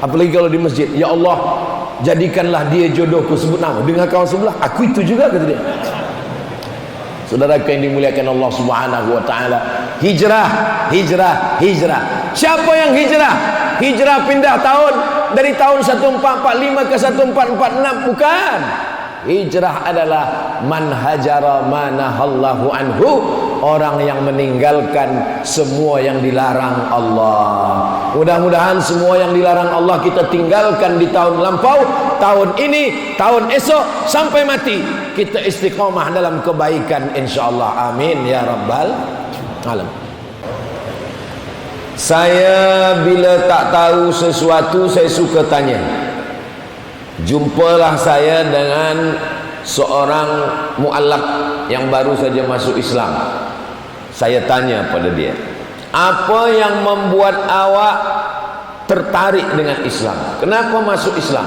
Apalagi kalau di masjid, ya Allah, jadikanlah dia jodohku, sebut nama. Dengar kawan sebelah, aku itu juga, kata dia. Saudara yang dimuliakan Allah Subhanahu wa taala, hijrah, hijrah, hijrah. Siapa yang hijrah? Hijrah pindah tahun dari tahun 1445 ke 1446, bukan. Hijrah adalah man hajara manahallahu anhu, orang yang meninggalkan semua yang dilarang Allah. Mudah-mudahan semua yang dilarang Allah kita tinggalkan di tahun lampau, tahun ini, tahun esok, sampai mati kita istiqomah dalam kebaikan insyaallah. Amin ya rabbal alamin. Saya bila tak tahu sesuatu saya suka tanya. Jumpalah saya dengan seorang mu'allaq yang baru saja masuk Islam. Saya tanya pada dia, apa yang membuat awak tertarik dengan Islam? Kenapa masuk Islam?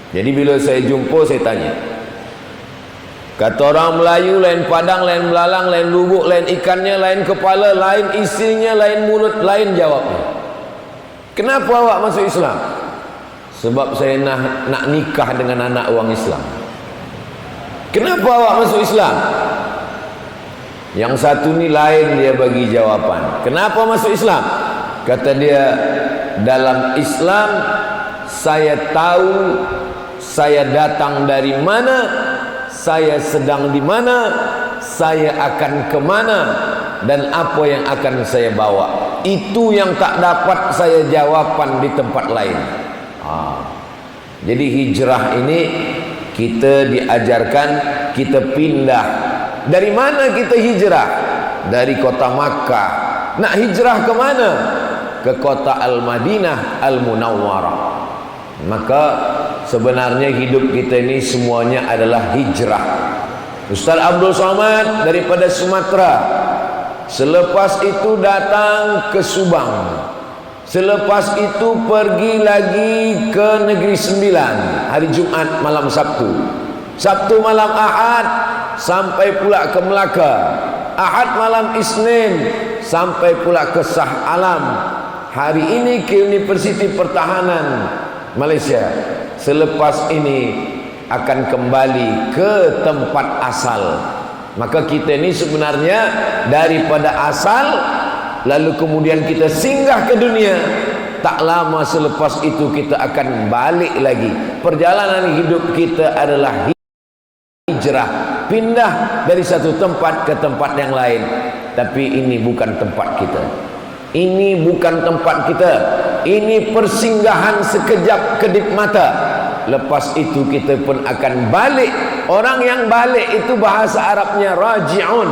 Jadi bila saya jumpa saya tanya. Kata orang Melayu, lain padang, lain belalang, lain lubuk, lain ikannya, lain kepala, lain isinya, lain mulut, lain jawabnya. Kenapa awak masuk Islam? Sebab saya nak nikah dengan anak orang Islam. Kenapa awak masuk Islam? Yang satu ni lain dia bagi jawaban. Kenapa masuk Islam? Kata dia, dalam Islam saya tahu saya datang dari mana, saya sedang di mana, saya akan ke mana, dan apa yang akan saya bawa. Itu yang tak dapat saya jawaban di tempat lain. Jadi hijrah ini kita diajarkan kita pindah. Dari mana kita hijrah? Dari kota Makkah. Nak hijrah ke mana? Ke kota Al-Madinah Al-Munawwarah. Maka sebenarnya hidup kita ini semuanya adalah hijrah. Ustaz Abdul Somad daripada Sumatera, selepas itu datang ke Subang, selepas itu pergi lagi ke Negeri Sembilan hari Jumat malam Sabtu, Sabtu malam Ahad sampai pula ke Melaka, Ahad malam Isnin sampai pula ke Shah Alam, hari ini ke Universiti Pertahanan Malaysia. Selepas ini akan kembali ke tempat asal. Maka kita ini sebenarnya daripada asal, lalu kemudian kita singgah ke dunia. Tak lama selepas itu kita akan balik lagi. Perjalanan hidup kita adalah hijrah, pindah dari satu tempat ke tempat yang lain. Tapi ini bukan tempat kita. Ini bukan tempat kita. Ini persinggahan sekejap kedip mata. Lepas itu kita pun akan balik. Orang yang balik itu bahasa Arabnya raji'un.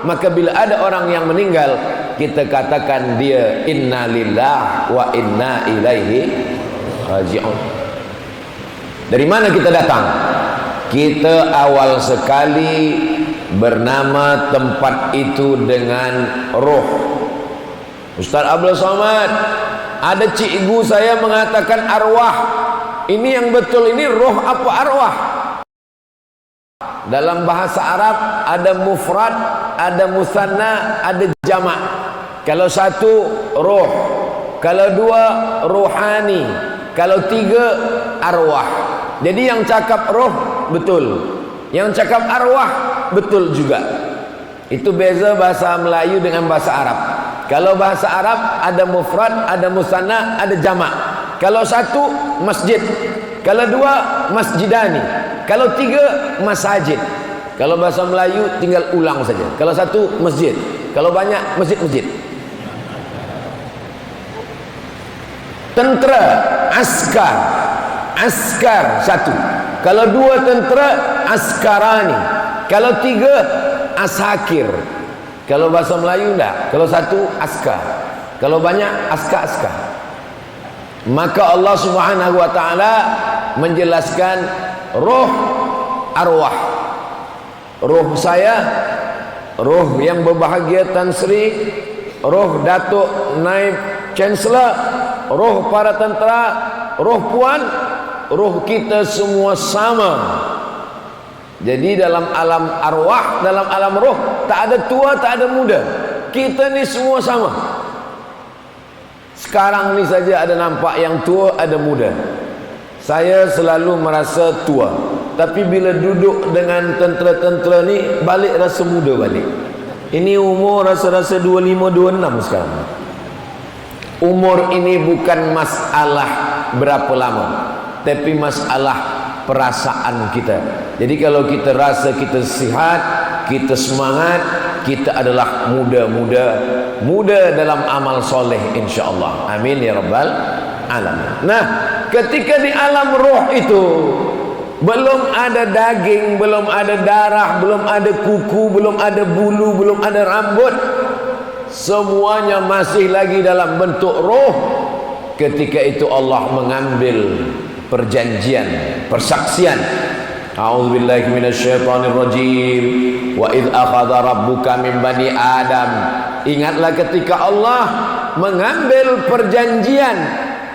Maka bila ada orang yang meninggal, kita katakan dia inna lillah wa inna ilaihi raji'un. Dari mana kita datang? Kita awal sekali bernama tempat itu dengan roh. Ustaz Abdul Somad, ada cikgu saya mengatakan arwah. Ini yang betul, ini roh apa arwah? Dalam bahasa Arab ada mufrad, ada musanna, ada jamak. Kalau satu roh, kalau dua rohani, kalau tiga arwah. Jadi yang cakap roh betul, yang cakap arwah betul juga. Itu beza bahasa Melayu dengan bahasa Arab. Kalau bahasa Arab ada mufrad, ada musanna, ada jamak. Kalau satu masjid, kalau dua masjidani, kalau tiga masajid. Kalau bahasa Melayu tinggal ulang saja. Kalau satu masjid, kalau banyak masjid-masjid. Tentera, askar, askar satu. Kalau dua tentera, askarani. Kalau tiga, ashakir. Kalau bahasa Melayu enggak. Kalau satu, askar. Kalau banyak, askar-askar. Maka Allah Subhanahu wa ta'ala menjelaskan roh arwah. Roh saya, roh yang berbahagia Tan Sri, roh Datuk Naib Chancellor, roh para tentera, roh puan, roh kita semua sama. Jadi dalam alam arwah, dalam alam roh, tak ada tua, tak ada muda. Kita ni semua sama. Sekarang ni saja ada nampak yang tua, ada muda. Saya selalu merasa tua. Tapi bila duduk dengan tentera-tentera ni, balik rasa muda balik. Ini umur rasa-rasa 25-26 sekarang. Umur ini bukan masalah berapa lama, tapi masalah perasaan kita. Jadi kalau kita rasa kita sihat, kita semangat, kita adalah muda dalam amal soleh insyaAllah. Amin ya rabbal alamin. Nah, ketika di alam roh itu belum ada daging, belum ada darah, belum ada kuku, belum ada bulu, belum ada rambut, semuanya masih lagi dalam bentuk roh. Ketika itu Allah mengambil perjanjian, persaksian. A'udzubillahi minasyaitonir rajim. Wa idz akhadha rabbuka min bani Adam. Ingatlah ketika Allah mengambil perjanjian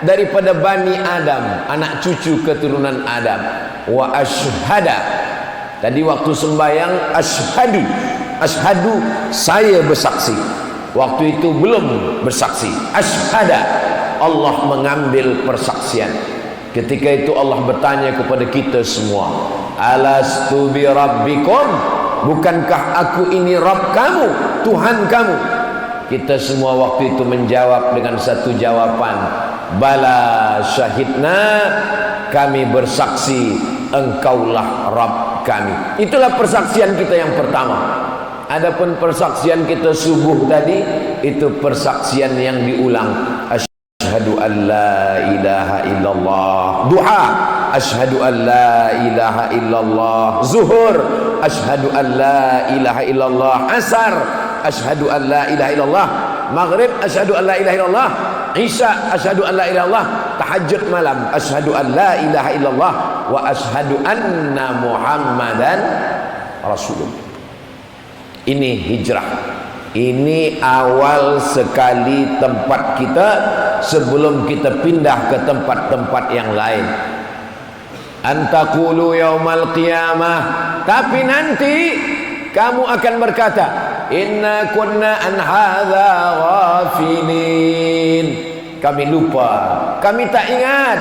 daripada Bani Adam, anak cucu keturunan Adam. Wa ashhada. Tadi waktu sembahyang ashhadu, saya bersaksi. Waktu itu belum bersaksi. Ashhada, Allah mengambil persaksian. Ketika itu Allah bertanya kepada kita semua, alastu bi rabbikum, bukankah aku ini Rabb kamu, Tuhan kamu? Kita semua waktu itu menjawab dengan satu jawaban, bala syahidna, kami bersaksi engkaulah Rabb kami. Itulah persaksian kita yang pertama. Adapun persaksian kita subuh tadi, itu persaksian yang diulang. Asyhadu an la ilaha illallah. Duha, asyhadu an la ilaha illallah. Zuhur, asyhadu an la ilaha illallah. Asar, asyhadu an la ilaha illallah. Maghrib, asyhadu an la ilaha illallah. Isya, asyhadu an la ilaha illallah. Tahajud malam, asyhadu an la ilaha illallah wa asyhadu anna Muhammadan Rasulullah. Ini hijrah. Ini awal sekali tempat kita sebelum kita pindah ke tempat-tempat yang lain. Antaqulu yaumal qiyamah, tapi nanti kamu akan berkata, inna kunna an hadza ghafilin. Kami lupa, kami tak ingat,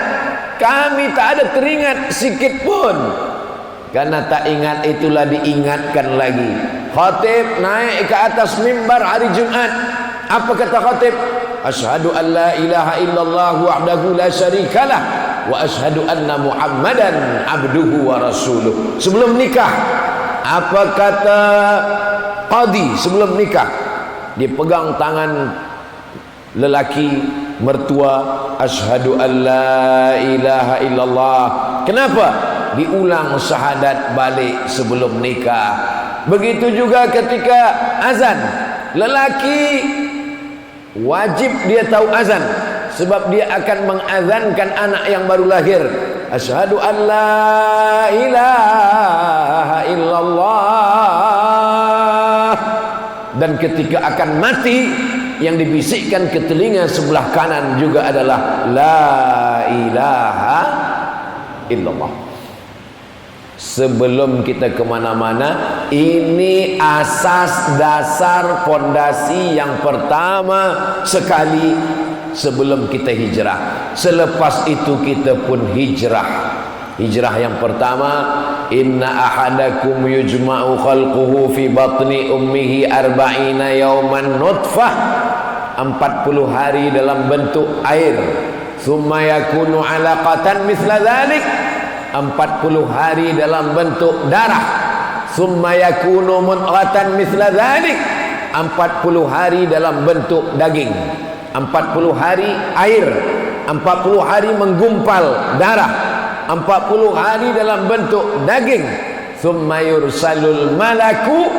kami tak ada teringat sikit pun. Karena tak ingat itulah diingatkan lagi. Khatib naik ke atas mimbar hari Jumat. Apa kata khatib? Asyhadu an la ilaha illallah wahdahu la syarikalah wa asyhadu anna Muhammadan abduhu wa rasuluh. Sebelum nikah, apa kata qadi sebelum nikah? Dipegang tangan lelaki mertua, asyhadu an la ilaha illallah. Kenapa? Diulang syahadat balik sebelum nikah. Begitu juga ketika azan, lelaki wajib dia tahu azan, sebab dia akan mengazankan anak yang baru lahir. Asyhadu an la ilaha illallah. Dan ketika akan mati, yang dibisikkan ke telinga sebelah kanan juga adalah la ilaha illallah. Sebelum kita kemana-mana, ini asas dasar fondasi yang pertama sekali sebelum kita hijrah. Selepas itu kita pun hijrah. Hijrah yang pertama, inna ahadakum yujma'u khalquhu fi batni ummihi arba'ina yawman nutfah, 40 hari dalam bentuk air, thumma yakunu alaqatan mithla dhalik, 40 hari dalam bentuk darah, thumma yakunu mudghatan mithla dhalik, 40 hari dalam bentuk daging, 40 hari air, 40 hari menggumpal darah, 40 hari dalam bentuk daging, thumma yursalul malaku,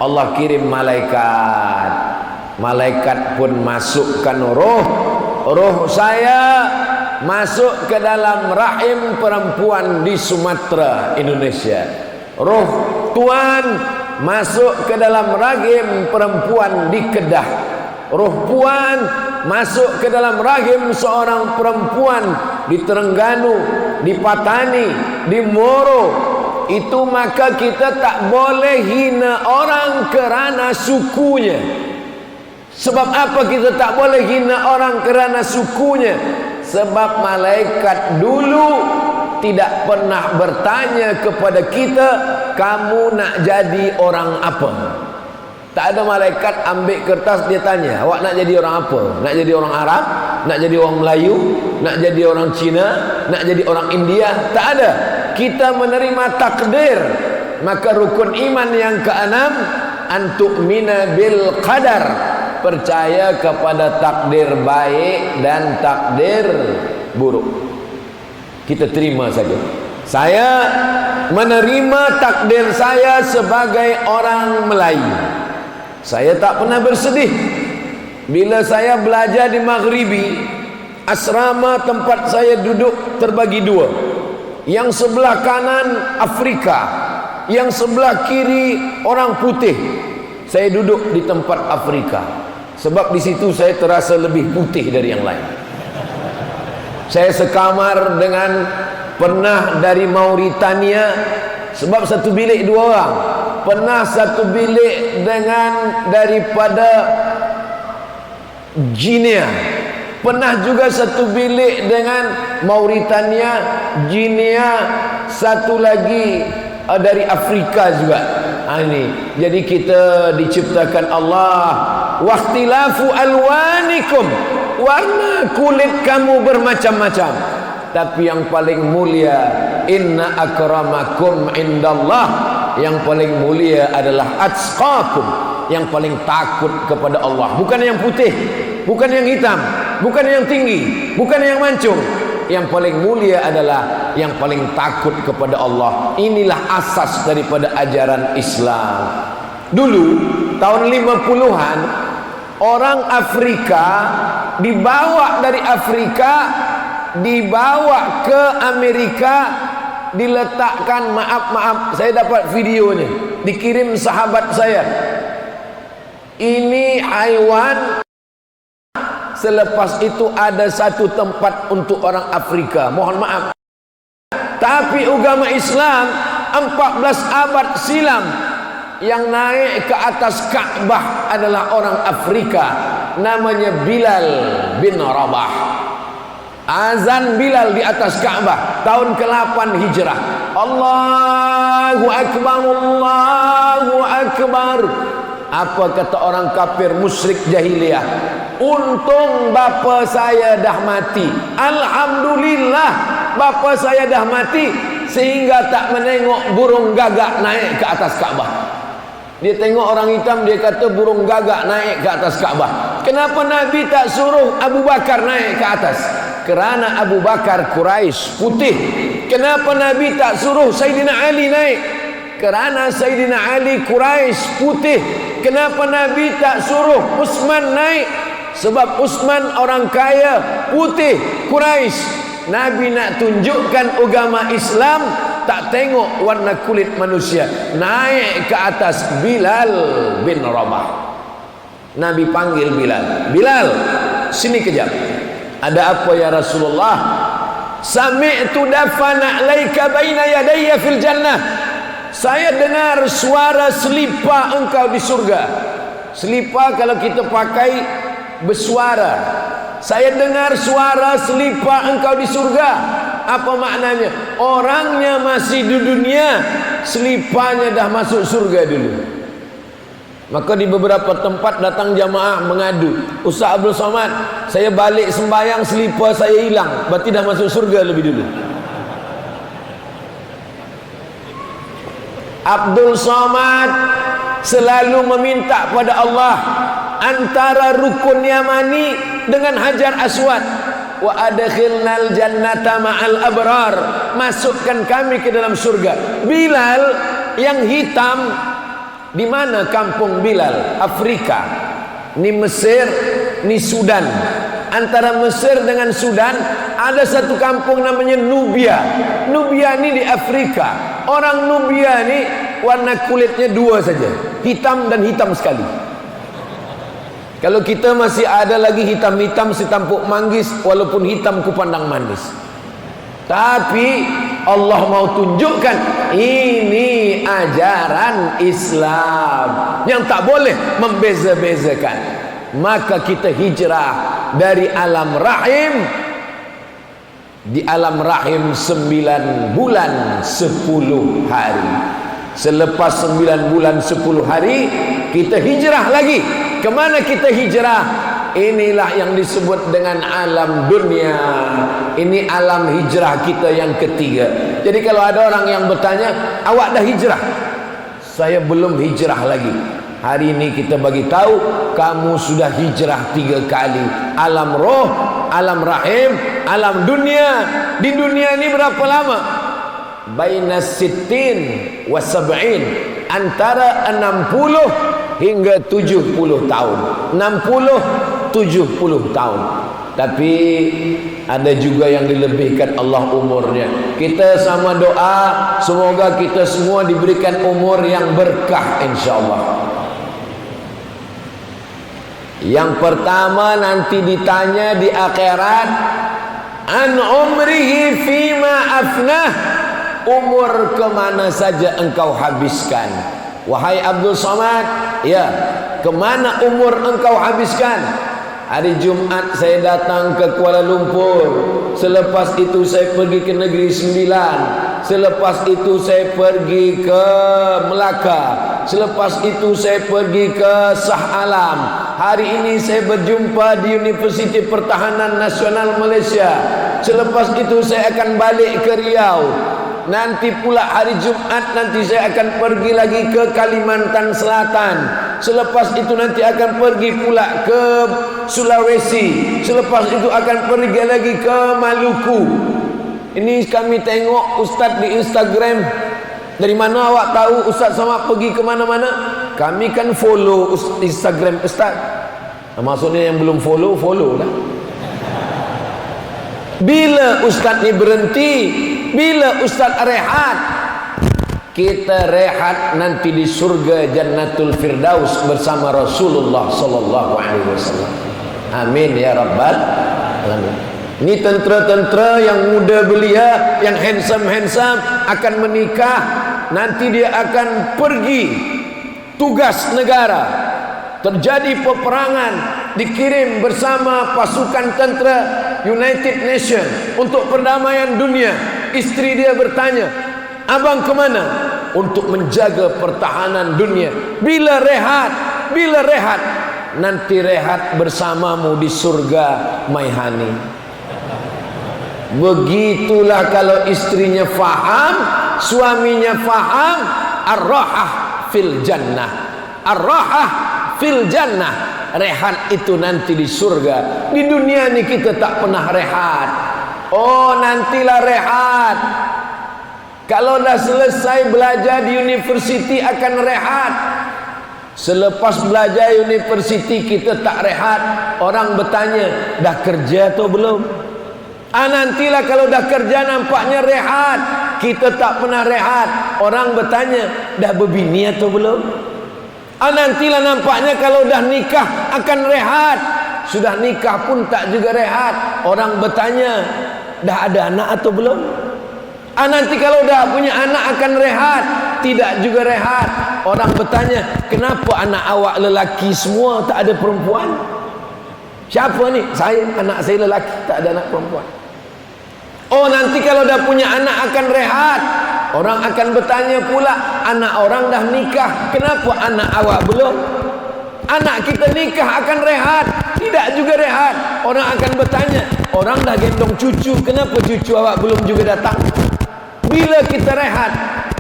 Allah kirim malaikat. Malaikat pun masukkan roh saya masuk ke dalam rahim perempuan di Sumatera, Indonesia. Roh Tuan masuk ke dalam rahim perempuan di Kedah. Roh Puan masuk ke dalam rahim seorang perempuan di Terengganu, di Patani, di Moro. Itu maka kita tak boleh hina orang kerana sukunya. Sebab apa kita tak boleh hina orang kerana sukunya? Sebab malaikat dulu tidak pernah bertanya kepada kita, kamu nak jadi orang apa? Tak ada malaikat ambil kertas dia tanya, awak nak jadi orang apa? Nak jadi orang Arab? Nak jadi orang Melayu? Nak jadi orang Cina? Nak jadi orang India? Tak ada. kita menerima takdir. Maka rukun iman yang keenam, antu'mina bil qadar, percaya kepada takdir baik dan takdir buruk. Kita terima saja. Saya menerima takdir saya sebagai orang Melayu. Saya tak pernah bersedih bila saya belajar di Maghribi. Asrama tempat saya duduk terbagi dua. Yang sebelah kanan Afrika, yang sebelah kiri orang putih. Saya duduk di tempat Afrika, sebab di situ saya terasa lebih putih dari yang lain. Saya sekamar dengan pernah dari Mauritania, sebab satu bilik dua orang. Pernah satu bilik dengan daripada Guinea. Pernah juga satu bilik dengan Mauritania, Guinea, satu lagi dari Afrika juga. Ini. Jadi kita diciptakan Allah, waqtilafu alwanikum, warna kulit kamu bermacam-macam, tapi yang paling mulia, inna akramakum indallah, yang paling mulia adalah atqakum, yang paling takut kepada Allah. Bukan yang putih, bukan yang hitam, bukan yang tinggi, bukan yang mancung. Yang paling mulia adalah yang paling takut kepada Allah. Inilah asas daripada ajaran Islam. Dulu tahun 50-an, orang Afrika dibawa dari Afrika, dibawa ke Amerika, diletakkan, maaf, saya dapat videonya, dikirim sahabat saya. Ini haiwan. Selepas itu ada satu tempat untuk orang Afrika. Mohon maaf. Tapi agama Islam 14 abad silam, yang naik ke atas Ka'bah adalah orang Afrika. Namanya Bilal bin Rabah. Azan Bilal di atas Ka'bah tahun ke-8 Hijrah. Allahu Akbar, Allahu Akbar. Apa kata orang kafir musyrik jahiliyah? Untung bapa saya dah mati. Alhamdulillah bapa saya dah mati, sehingga tak menengok burung gagak naik ke atas Ka'bah. Dia tengok orang hitam, dia kata burung gagak naik ke atas Ka'bah. Kenapa Nabi tak suruh Abu Bakar naik ke atas? Kerana Abu Bakar Quraisy, putih. Kenapa Nabi tak suruh Sayyidina Ali naik? Kerana Sayyidina Ali Quraisy, putih. Kenapa Nabi tak suruh Utsman naik? Sebab Utsman orang kaya, putih, Quraisy. Nabi nak tunjukkan agama Islam tak tengok warna kulit manusia. Naik ke atas Bilal bin Rabah. Nabi panggil Bilal. Bilal, sini kejap. Ada apa ya Rasulullah? Sami'tu dafana alaika baina yadayya fil jannah. Saya dengar suara selipar engkau di surga. Selipar kalau kita pakai bersuara. Saya dengar suara selipar engkau di surga. Apa maknanya? Orangnya masih di dunia, seliparnya dah masuk surga dulu. Maka di beberapa tempat datang jamaah mengadu, Ustaz Abdul Somad, saya balik sembahyang selipar saya hilang, berarti dah masuk surga lebih dulu. Abdul Somad selalu meminta pada Allah antara rukun Yamani dengan Hajar Aswad. Wa adkhilnal jannata ma'al abrar, masukkan kami ke dalam surga. Bilal yang hitam, di mana kampung Bilal? Afrika. Ni Mesir, ni Sudan. Antara Mesir dengan Sudan ada satu kampung namanya Nubia. Nubia ni di Afrika. Orang Nubia ni warna kulitnya dua saja, hitam dan hitam sekali. Kalau kita masih ada lagi hitam-hitam setampuk manggis, walaupun hitam kupandang manis. Tapi Allah mau tunjukkan ini ajaran Islam yang tak boleh membeza-bezakan. Maka kita hijrah dari alam rahim. Di alam rahim 9 bulan 10 hari. Selepas 9 bulan 10 hari kita hijrah lagi. Kemana kita hijrah? Inilah yang disebut dengan alam dunia. Ini alam hijrah kita yang ketiga. Jadi kalau ada orang yang bertanya, awak dah hijrah? Saya belum hijrah lagi. Hari ini kita bagi tahu, kamu sudah hijrah 3 kali. Alam roh, alam rahim, alam dunia. Di dunia ini berapa lama? Baina sittin wa sab'in, antara 60 hingga 70 tahun. 60-70 tahun. Tapi ada juga yang dilebihkan Allah umurnya. Kita sama doa, semoga kita semua diberikan umur yang berkah, insyaallah. Yang pertama nanti ditanya di akhirat, an umrihi fima afnah, umur kemana saja engkau habiskan. Wahai Abdul Somad, ya, kemana umur engkau habiskan? Hari Jumat saya datang ke Kuala Lumpur. Selepas itu saya pergi ke Negeri Sembilan. Selepas itu saya pergi ke Melaka. Selepas itu saya pergi ke Shah Alam. Hari ini saya berjumpa di Universiti Pertahanan Nasional Malaysia. Selepas itu saya akan balik ke Riau. Nanti pula hari Jumat nanti saya akan pergi lagi ke Kalimantan Selatan. Selepas itu nanti akan pergi pula ke Sulawesi. Selepas itu akan pergi lagi ke Maluku. Ini kami tengok Ustaz di Instagram. Dari mana awak tahu Ustaz Somad pergi ke mana-mana? Kami kan follow Instagram Ustaz. Maksudnya yang belum follow, follow lah. Bila Ustaz ni berhenti, bila Ustaz rehat, kita rehat nanti di surga Jannatul Firdaus bersama Rasulullah sallallahu alaihi wasallam. Amin ya rabbal alamin. Ini tentera-tentera yang muda belia, yang handsome akan menikah, nanti dia akan pergi tugas negara. Terjadi peperangan, dikirim bersama pasukan tentera United Nations untuk perdamaian dunia. Istri dia bertanya, abang kemana? Untuk menjaga pertahanan dunia. Bila rehat? Bila rehat? Nanti rehat bersamamu di surga Maihani. Begitulah kalau istrinya faham, suaminya faham, ar-rahah fil jannah. Ar-rahah fil jannah. Rehat itu nanti di surga. Di dunia ini kita tak pernah rehat. Oh, nantilah rehat. Kalau dah selesai belajar di universiti akan rehat. Selepas belajar universiti kita tak rehat. Orang bertanya, dah kerja atau belum? Nantilah kalau dah kerja nampaknya rehat. Kita tak pernah rehat. Orang bertanya, dah berbini atau belum? Nantilah nampaknya kalau dah nikah akan rehat. Sudah nikah pun tak juga rehat. Orang bertanya, dah ada anak atau belum? Nanti kalau dah punya anak akan rehat. Tidak juga rehat. Orang bertanya, kenapa anak awak lelaki semua, tak ada perempuan? Siapa ni? Saya, anak saya lelaki, tak ada anak perempuan. Oh, nanti kalau dah punya anak akan rehat. Orang akan bertanya pula, anak orang dah nikah, kenapa anak awak belum? Anak kita nikah akan rehat. Tidak juga rehat. Orang akan bertanya, orang dah gendong cucu, kenapa cucu awak belum juga datang? Bila kita rehat?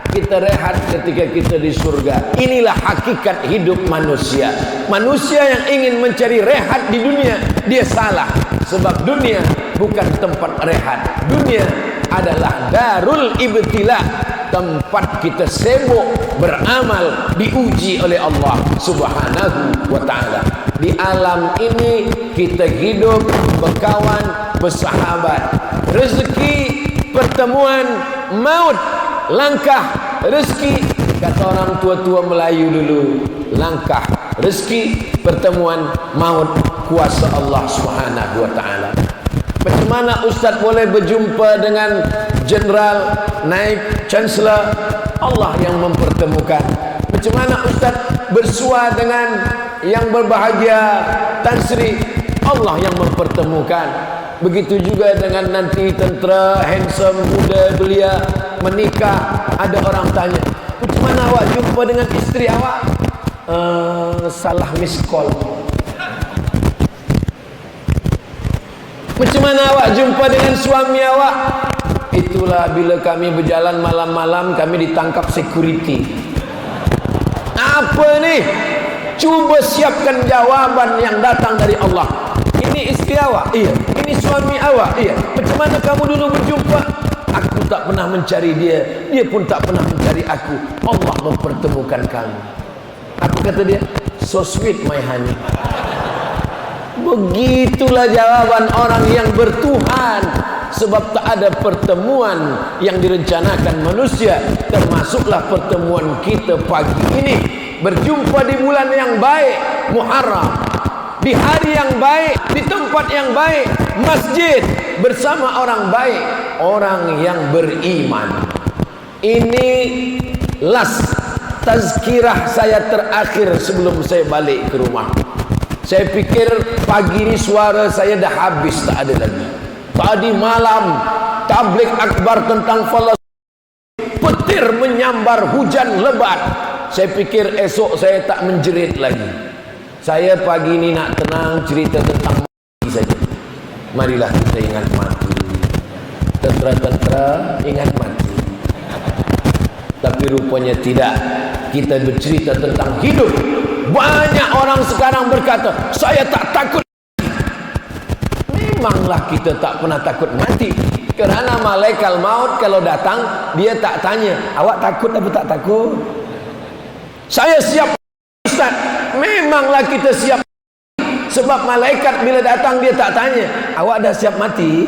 Kita rehat ketika kita di surga. Inilah hakikat hidup manusia. Manusia yang ingin mencari rehat di dunia, dia salah. Sebab dunia bukan tempat rehat. Dunia adalah darul ibtila, tempat kita sibuk beramal, diuji oleh Allah Subhanahu wa ta'ala. Di alam ini kita hidup, berkawan, bersahabat. Rezeki, pertemuan, maut, langkah rezeki. Kata orang tua-tua Melayu dulu, langkah rezeki, pertemuan maut, kuasa Allah Subhanahu wa ta'ala. Macam mana Ustaz boleh berjumpa dengan General, Naib, Chancellor? Allah yang mempertemukan. Macam mana Ustaz bersua dengan yang berbahagia, Tan Sri? Allah yang mempertemukan. Begitu juga dengan nanti tentera handsome muda belia menikah. Ada orang tanya, macam mana awak jumpa dengan isteri awak? Salah miss call. Macam mana awak jumpa dengan suami awak? Itulah bila kami berjalan malam-malam, kami ditangkap security. Apa ni? Cuba siapkan jawaban yang datang dari Allah. Ini isteri awak? Iya. Ini suami awak? Iya. Macam mana kamu dulu berjumpa? Aku tak pernah mencari dia, dia pun tak pernah mencari aku. Allah mempertemukan kami. Apa kata dia? So sweet my honey. Begitulah jawaban orang yang bertuhan. Sebab tak ada pertemuan yang direncanakan manusia, termasuklah pertemuan kita pagi ini. Berjumpa di bulan yang baik, Muharram, di hari yang baik, di tempat yang baik, masjid, bersama orang baik, orang yang beriman. Ini last tazkirah saya terakhir sebelum saya balik ke rumah. Saya pikir pagi ini suara saya dah habis, tak ada lagi. Tadi malam tabligh akbar tentang Palestin, petir menyambar, hujan lebat. Saya pikir esok saya tak menjerit lagi. Saya pagi ini nak tenang, cerita tentang mati saja. Marilah kita ingat mati. Tentera-tentera ingat mati. Tapi rupanya tidak. Kita bercerita tentang hidup. Banyak orang sekarang berkata, saya tak takut. Memanglah kita tak pernah takut mati. Kerana malaikat maut kalau datang, dia tak tanya, awak takut apa tak takut? Saya siap, Ustaz. Memanglah kita siap. Sebab malaikat bila datang dia tak tanya, awak dah siap mati?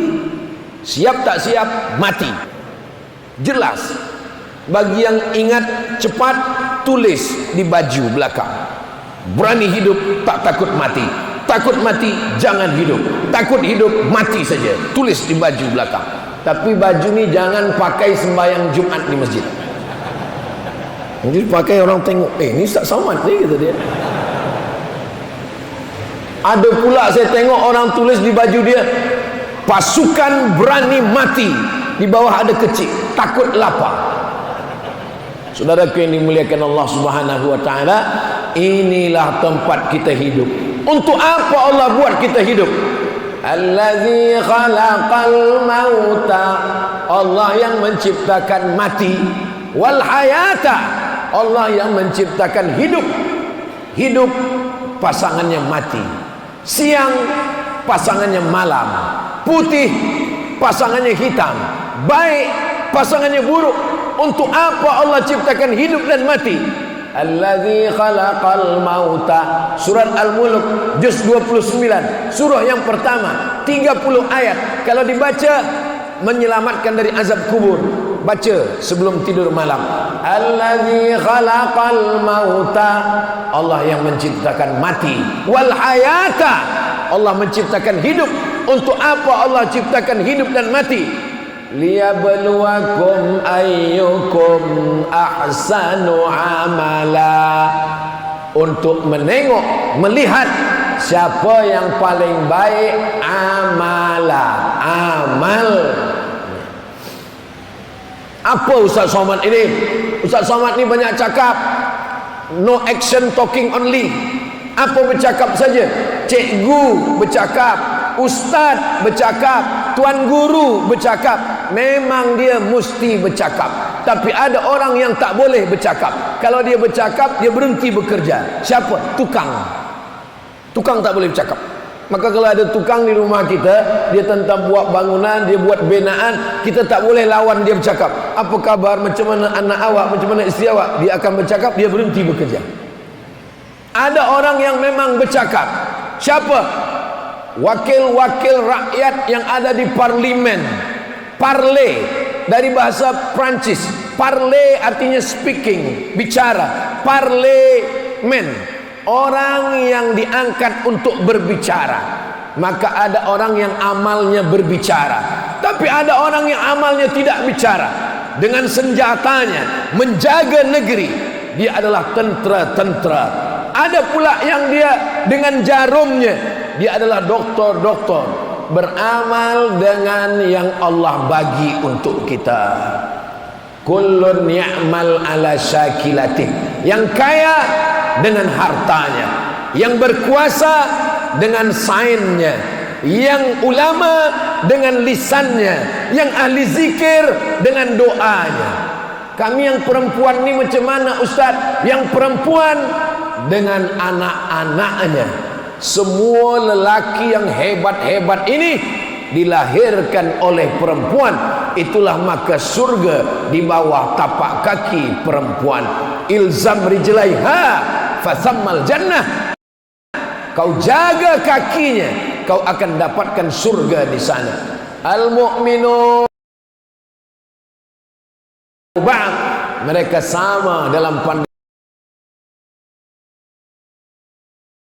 Siap tak siap? Mati. Jelas. Bagi yang ingat cepat, tulis di baju belakang. Berani hidup, tak takut mati. Takut mati, jangan hidup. Takut hidup, mati saja. Tulis di baju belakang. Tapi baju ni jangan pakai sembahyang Jumat di masjid. Jadi pakai orang tengok, ni Ustaz Somad ni, kata dia. Ada pula saya tengok orang tulis di baju dia, pasukan berani mati. Di bawah ada kecil, takut lapar. Saudaraku yang dimuliakan Allah Subhanahu wa taala, inilah tempat kita hidup. Untuk apa Allah buat kita hidup? Allazi khalaqal mauta, Allah yang menciptakan mati, wal hayata, Allah yang menciptakan hidup. Hidup pasangannya mati, siang pasangannya malam, putih pasangannya hitam, baik pasangannya buruk. Untuk apa Allah ciptakan hidup dan mati? Allazi khalaqal mauta. Surat Al-Mulk juz 29, surah yang pertama, 30 ayat. Kalau dibaca menyelamatkan dari azab kubur. Baca sebelum tidur malam. Allazi khalaqal mauta, Allah yang menciptakan mati, wal hayata, Allah menciptakan hidup. Untuk apa Allah ciptakan hidup dan mati? Liyabluwakum ayyukum ahsanu amala, untuk menengok, melihat siapa yang paling baik amala, amal. Apa Ustaz Somad ini? Ustaz Somad ini banyak cakap, no action, talking only. Apa bercakap saja? Cikgu bercakap, ustaz bercakap, tuan guru bercakap. Memang dia mesti bercakap. Tapi ada orang yang tak boleh bercakap. Kalau dia bercakap, dia berhenti bekerja. Siapa? Tukang. Tukang tak boleh bercakap. Maka kalau ada tukang di rumah kita, dia tentang buat bangunan, dia buat binaan, kita tak boleh lawan dia bercakap. Apa kabar, macam mana anak awak, macam mana isteri awak? Dia akan bercakap, dia berhenti bekerja. Ada orang yang memang bercakap. Siapa? Wakil-wakil rakyat yang ada di parlimen. Parler dari bahasa Prancis. Parler artinya speaking, bicara. Parlemen, orang yang diangkat untuk berbicara. Maka ada orang yang amalnya berbicara, tapi ada orang yang amalnya tidak bicara. Dengan senjatanya menjaga negeri, dia adalah tentera-tentera. Ada pula yang dia dengan jarumnya, dia adalah doktor-doktor, beramal dengan yang Allah bagi untuk kita. Kullun ya'mal ala syakilatih. Yang kaya dengan hartanya, yang berkuasa dengan sainnya, yang ulama dengan lisannya, yang ahli zikir dengan doanya. Kami yang perempuan ini macam mana Ustaz? Yang perempuan dengan anak-anaknya. Semua lelaki yang hebat-hebat ini dilahirkan oleh perempuan. Itulah maka surga di bawah tapak kaki perempuan. Ilzam rijlaiha fasammal jannah. Kau jaga kakinya, kau akan dapatkan surga di sana. Al-mu'minun, mereka sama dalam pandangan